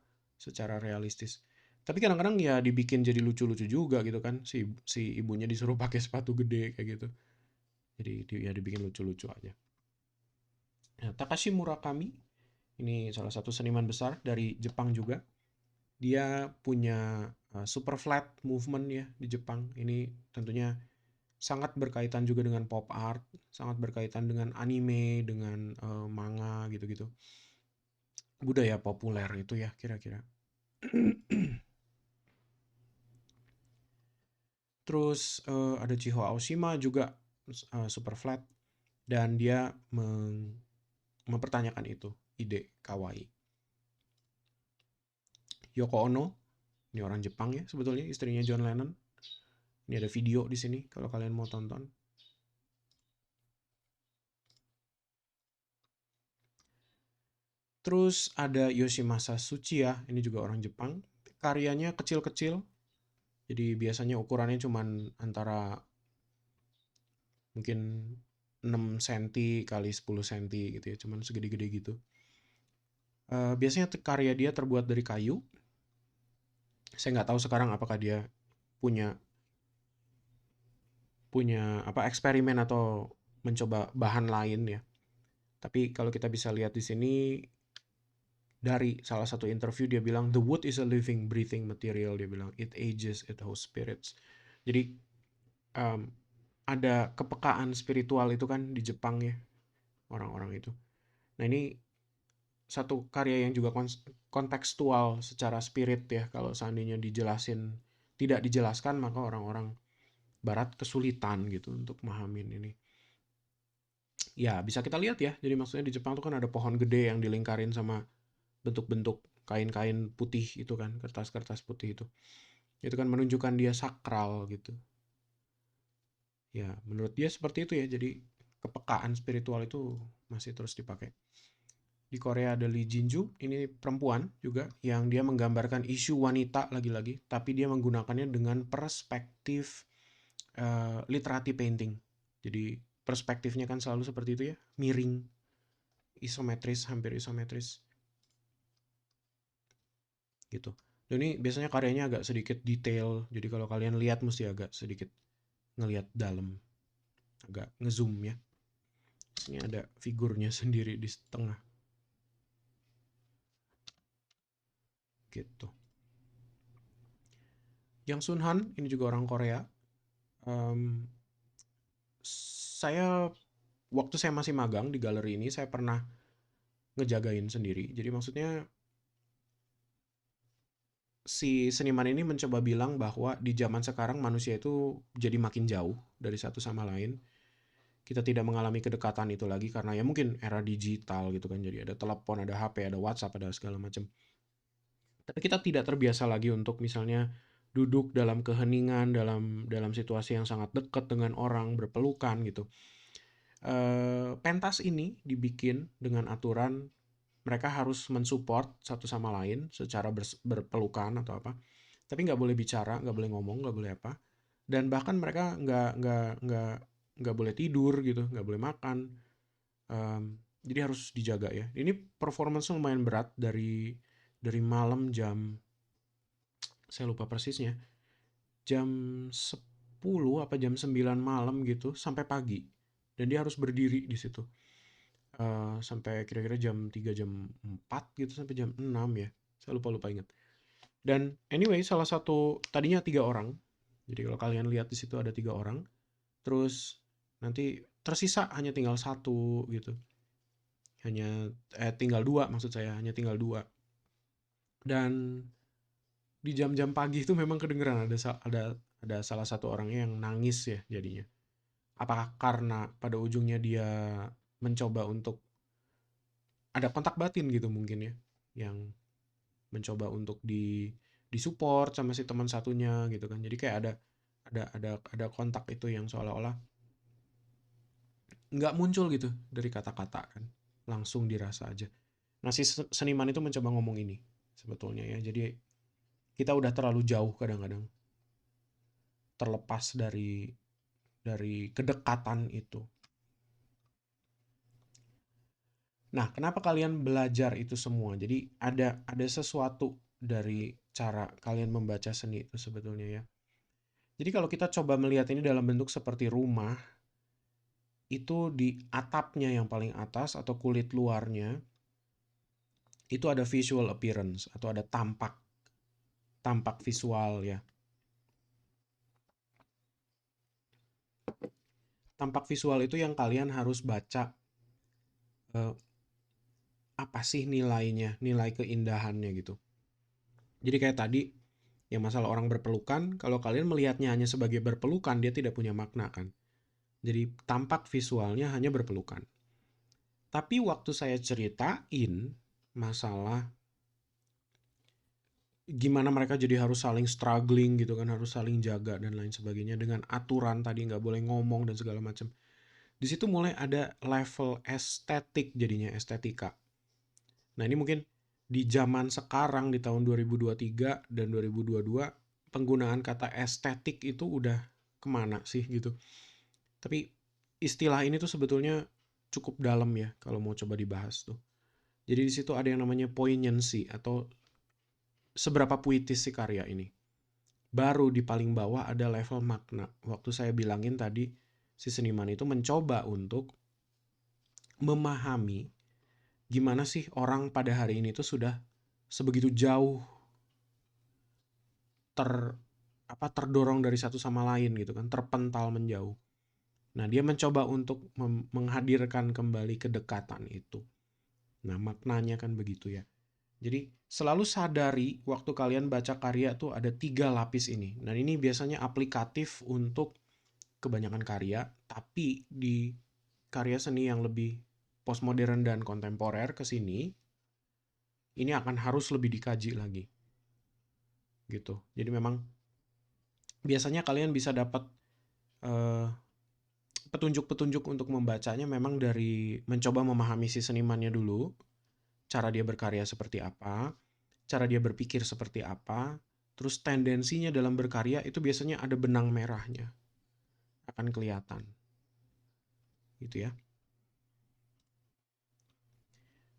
realistis. Tapi kadang-kadang ya dibikin jadi lucu-lucu juga gitu kan, si ibunya disuruh pakai sepatu gede kayak gitu. Jadi ya dibikin lucu-lucu aja. Nah, Takashi Murakami ini salah satu seniman besar dari Jepang juga. Dia punya super flat movement ya di Jepang. Ini tentunya sangat berkaitan juga dengan pop art, sangat berkaitan dengan anime, dengan manga gitu-gitu. Budaya populer itu ya kira-kira. Terus ada Chiho Aoshima juga super flat, dan dia mempertanyakan itu, ide kawaii. Yoko Ono, ini orang Jepang ya sebetulnya, istrinya John Lennon. Ini ada video di sini kalau kalian mau tonton. Terus ada Yoshimasa Tsuchiya, ini juga orang Jepang. Karyanya kecil-kecil, jadi biasanya ukurannya cuman antara mungkin 6 cm kali 10 cm gitu ya, cuman segede-gede gitu. Biasanya karya dia terbuat dari kayu. Saya nggak tahu sekarang apakah dia punya punya apa eksperimen atau mencoba bahan lain ya. Tapi kalau kita bisa lihat di sini dari salah satu interview dia bilang the wood is a living breathing material, dia bilang it ages, it hosts spirits. Jadi um, ada kepekaan spiritual itu kan di Jepang ya, orang-orang itu. Nah, ini satu karya yang juga kontekstual secara spirit ya. Kalau seandainya tidak dijelaskan, maka orang-orang barat kesulitan gitu untuk memahamin ini. Ya, bisa kita lihat ya. Jadi maksudnya di Jepang tuh kan ada pohon gede yang dilingkarin sama bentuk-bentuk kain-kain putih itu kan, kertas-kertas putih itu. Itu kan menunjukkan dia sakral gitu. Ya, menurut dia seperti itu ya. Jadi kepekaan spiritual itu masih terus dipakai. Di Korea ada Lee Jinju, ini perempuan juga yang dia menggambarkan isu wanita lagi-lagi, tapi dia menggunakannya dengan perspektif literati painting. Jadi perspektifnya kan selalu seperti itu ya, miring, isometris, hampir isometris gitu. Dan ini biasanya karyanya agak sedikit detail, jadi kalau kalian lihat mesti agak sedikit ngelihat dalam, agak ngezoom ya. Ini ada figurnya sendiri di tengah gitu. Yang Sun Han ini juga orang Korea. Um, saya waktu saya masih magang di galeri ini saya pernah ngejagain sendiri. Jadi maksudnya si seniman ini mencoba bilang bahwa di zaman sekarang manusia itu jadi makin jauh dari satu sama lain. Kita tidak mengalami kedekatan itu lagi karena ya mungkin era digital gitu kan. Jadi ada telepon, ada HP, ada WhatsApp, ada segala macam. Tapi kita tidak terbiasa lagi untuk misalnya duduk dalam keheningan, dalam situasi yang sangat dekat dengan orang, berpelukan gitu. Pentas ini dibikin dengan aturan mereka harus mensupport satu sama lain secara berpelukan atau apa, tapi nggak boleh bicara, nggak boleh ngomong, nggak boleh apa, dan bahkan mereka nggak boleh tidur gitu, nggak boleh makan. Jadi harus dijaga ya. Ini performance lumayan berat dari malam jam, saya lupa persisnya, jam 10 apa jam 9 malam gitu sampai pagi, dan dia harus berdiri di situ. Sampai kira-kira jam 3 jam 4 gitu sampai jam 6 ya. Saya lupa ingat. Dan anyway, salah satu tadinya 3 orang. Jadi kalau kalian lihat di situ ada 3 orang. Terus nanti tersisa hanya tinggal satu gitu. Tinggal dua maksud saya, hanya tinggal dua. Dan di jam-jam pagi itu memang kedengeran ada salah satu orangnya yang nangis ya jadinya. Apakah karena pada ujungnya dia mencoba untuk ada kontak batin gitu mungkin ya, yang mencoba untuk disupport sama si teman satunya gitu kan. Jadi kayak ada kontak itu yang seolah-olah nggak muncul gitu dari kata-kata kan, langsung dirasa aja. Nah, si seniman itu mencoba ngomong ini sebetulnya ya. Jadi kita udah terlalu jauh kadang-kadang, terlepas dari kedekatan itu. Nah, kenapa kalian belajar itu semua? Jadi ada sesuatu dari cara kalian membaca seni itu sebetulnya ya. Jadi kalau kita coba melihat ini dalam bentuk seperti rumah, itu di atapnya yang paling atas atau kulit luarnya, itu ada visual appearance atau ada tampak visual ya. Tampak visual itu yang kalian harus baca, eh, apa sih nilainya, nilai keindahannya gitu. Jadi kayak tadi yang masalah orang berpelukan, kalau kalian melihatnya hanya sebagai berpelukan, dia tidak punya makna kan. Jadi tampak visualnya hanya berpelukan. Tapi waktu saya ceritain masalah gimana mereka jadi harus saling struggling gitu kan, harus saling jaga dan lain sebagainya dengan aturan tadi nggak boleh ngomong dan segala macam. Di situ mulai ada level estetik jadinya estetika. Nah, ini mungkin di zaman sekarang di tahun 2023 dan 2022 penggunaan kata estetik itu udah kemana sih gitu. Tapi istilah ini tuh sebetulnya cukup dalam ya kalau mau coba dibahas tuh. Jadi di situ ada yang namanya poignancy atau seberapa puitis si karya ini. Baru di paling bawah ada level makna. Waktu saya bilangin tadi si seniman itu mencoba untuk memahami gimana sih orang pada hari ini tuh sudah sebegitu jauh ter terdorong dari satu sama lain gitu kan, terpental menjauh. Nah, dia mencoba untuk menghadirkan kembali kedekatan itu. Nah, maknanya kan begitu ya. Jadi, selalu sadari waktu kalian baca karya tuh ada 3 lapis ini. Nah, ini biasanya aplikatif untuk kebanyakan karya, tapi di karya seni yang lebih postmodern dan kontemporer ke sini, ini akan harus lebih dikaji lagi. Gitu. Jadi memang biasanya kalian bisa dapat eh, petunjuk-petunjuk untuk membacanya memang dari mencoba memahami si senimannya dulu, cara dia berkarya seperti apa, cara dia berpikir seperti apa, terus tendensinya dalam berkarya itu biasanya ada benang merahnya, akan kelihatan. Gitu ya.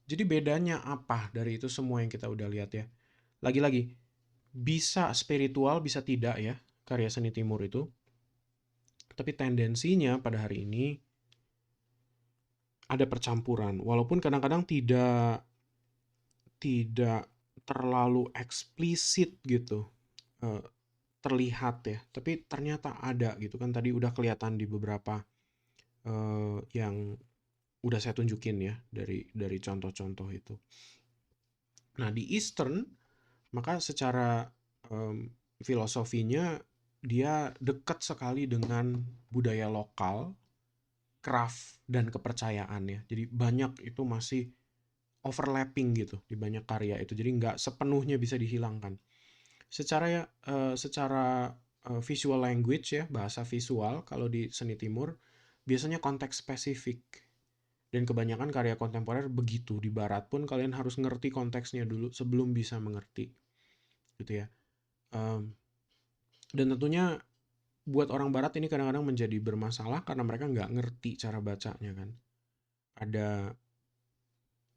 Jadi bedanya apa dari itu semua yang kita udah lihat ya? Lagi-lagi, bisa spiritual, bisa tidak ya, karya seni timur itu. Tapi tendensinya pada hari ini ada percampuran. Walaupun kadang-kadang tidak terlalu eksplisit gitu, eh, terlihat ya. Tapi ternyata ada gitu kan. Tadi udah kelihatan di beberapa yang udah saya tunjukin ya dari contoh-contoh itu. Nah, di Eastern maka secara filosofinya dia dekat sekali dengan budaya lokal, craft dan kepercayaan ya. Jadi banyak itu masih overlapping gitu di banyak karya itu. Jadi nggak sepenuhnya bisa dihilangkan. Secara visual language ya, bahasa visual kalau di seni timur biasanya konteks spesifik. Dan kebanyakan karya kontemporer begitu. Di barat pun kalian harus ngerti konteksnya dulu sebelum bisa mengerti. Gitu ya. Dan tentunya buat orang barat ini kadang-kadang menjadi bermasalah karena mereka nggak ngerti cara bacanya kan. Ada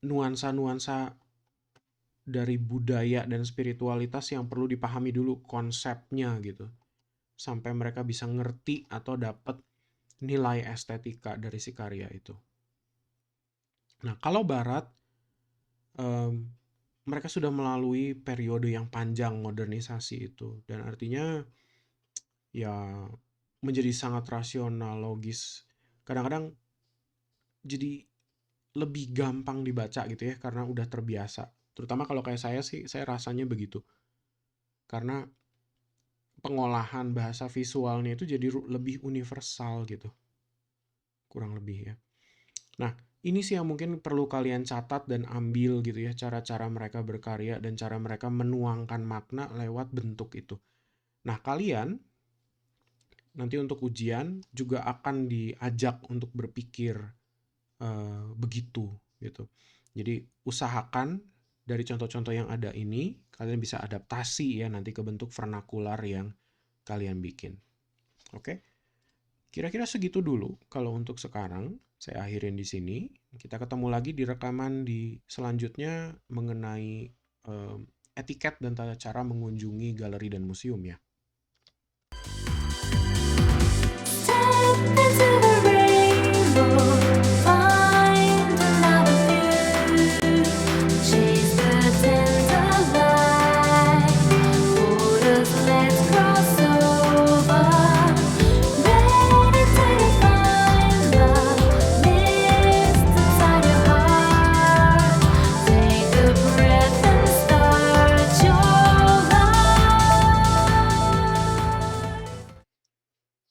nuansa-nuansa dari budaya dan spiritualitas yang perlu dipahami dulu konsepnya gitu. Sampai mereka bisa ngerti atau dapat nilai estetika dari si karya itu. Nah, kalau barat, em, mereka sudah melalui periode yang panjang modernisasi itu. Dan artinya ya menjadi sangat rasional, logis. Kadang-kadang jadi lebih gampang dibaca gitu ya karena udah terbiasa. Terutama kalau kayak saya sih, saya rasanya begitu. Karena pengolahan bahasa visualnya itu jadi lebih universal gitu. Kurang lebih ya. Nah, Ini sih yang mungkin perlu kalian catat dan ambil gitu ya, cara-cara mereka berkarya dan cara mereka menuangkan makna lewat bentuk itu. Nah, kalian nanti untuk ujian juga akan diajak untuk berpikir begitu gitu. Jadi usahakan dari contoh-contoh yang ada ini kalian bisa adaptasi ya nanti ke bentuk vernakular yang kalian bikin. Oke? Kira-kira segitu dulu kalau untuk sekarang. Saya akhirin di sini. Kita ketemu lagi di rekaman di selanjutnya mengenai etiket dan tata cara mengunjungi galeri dan museum ya.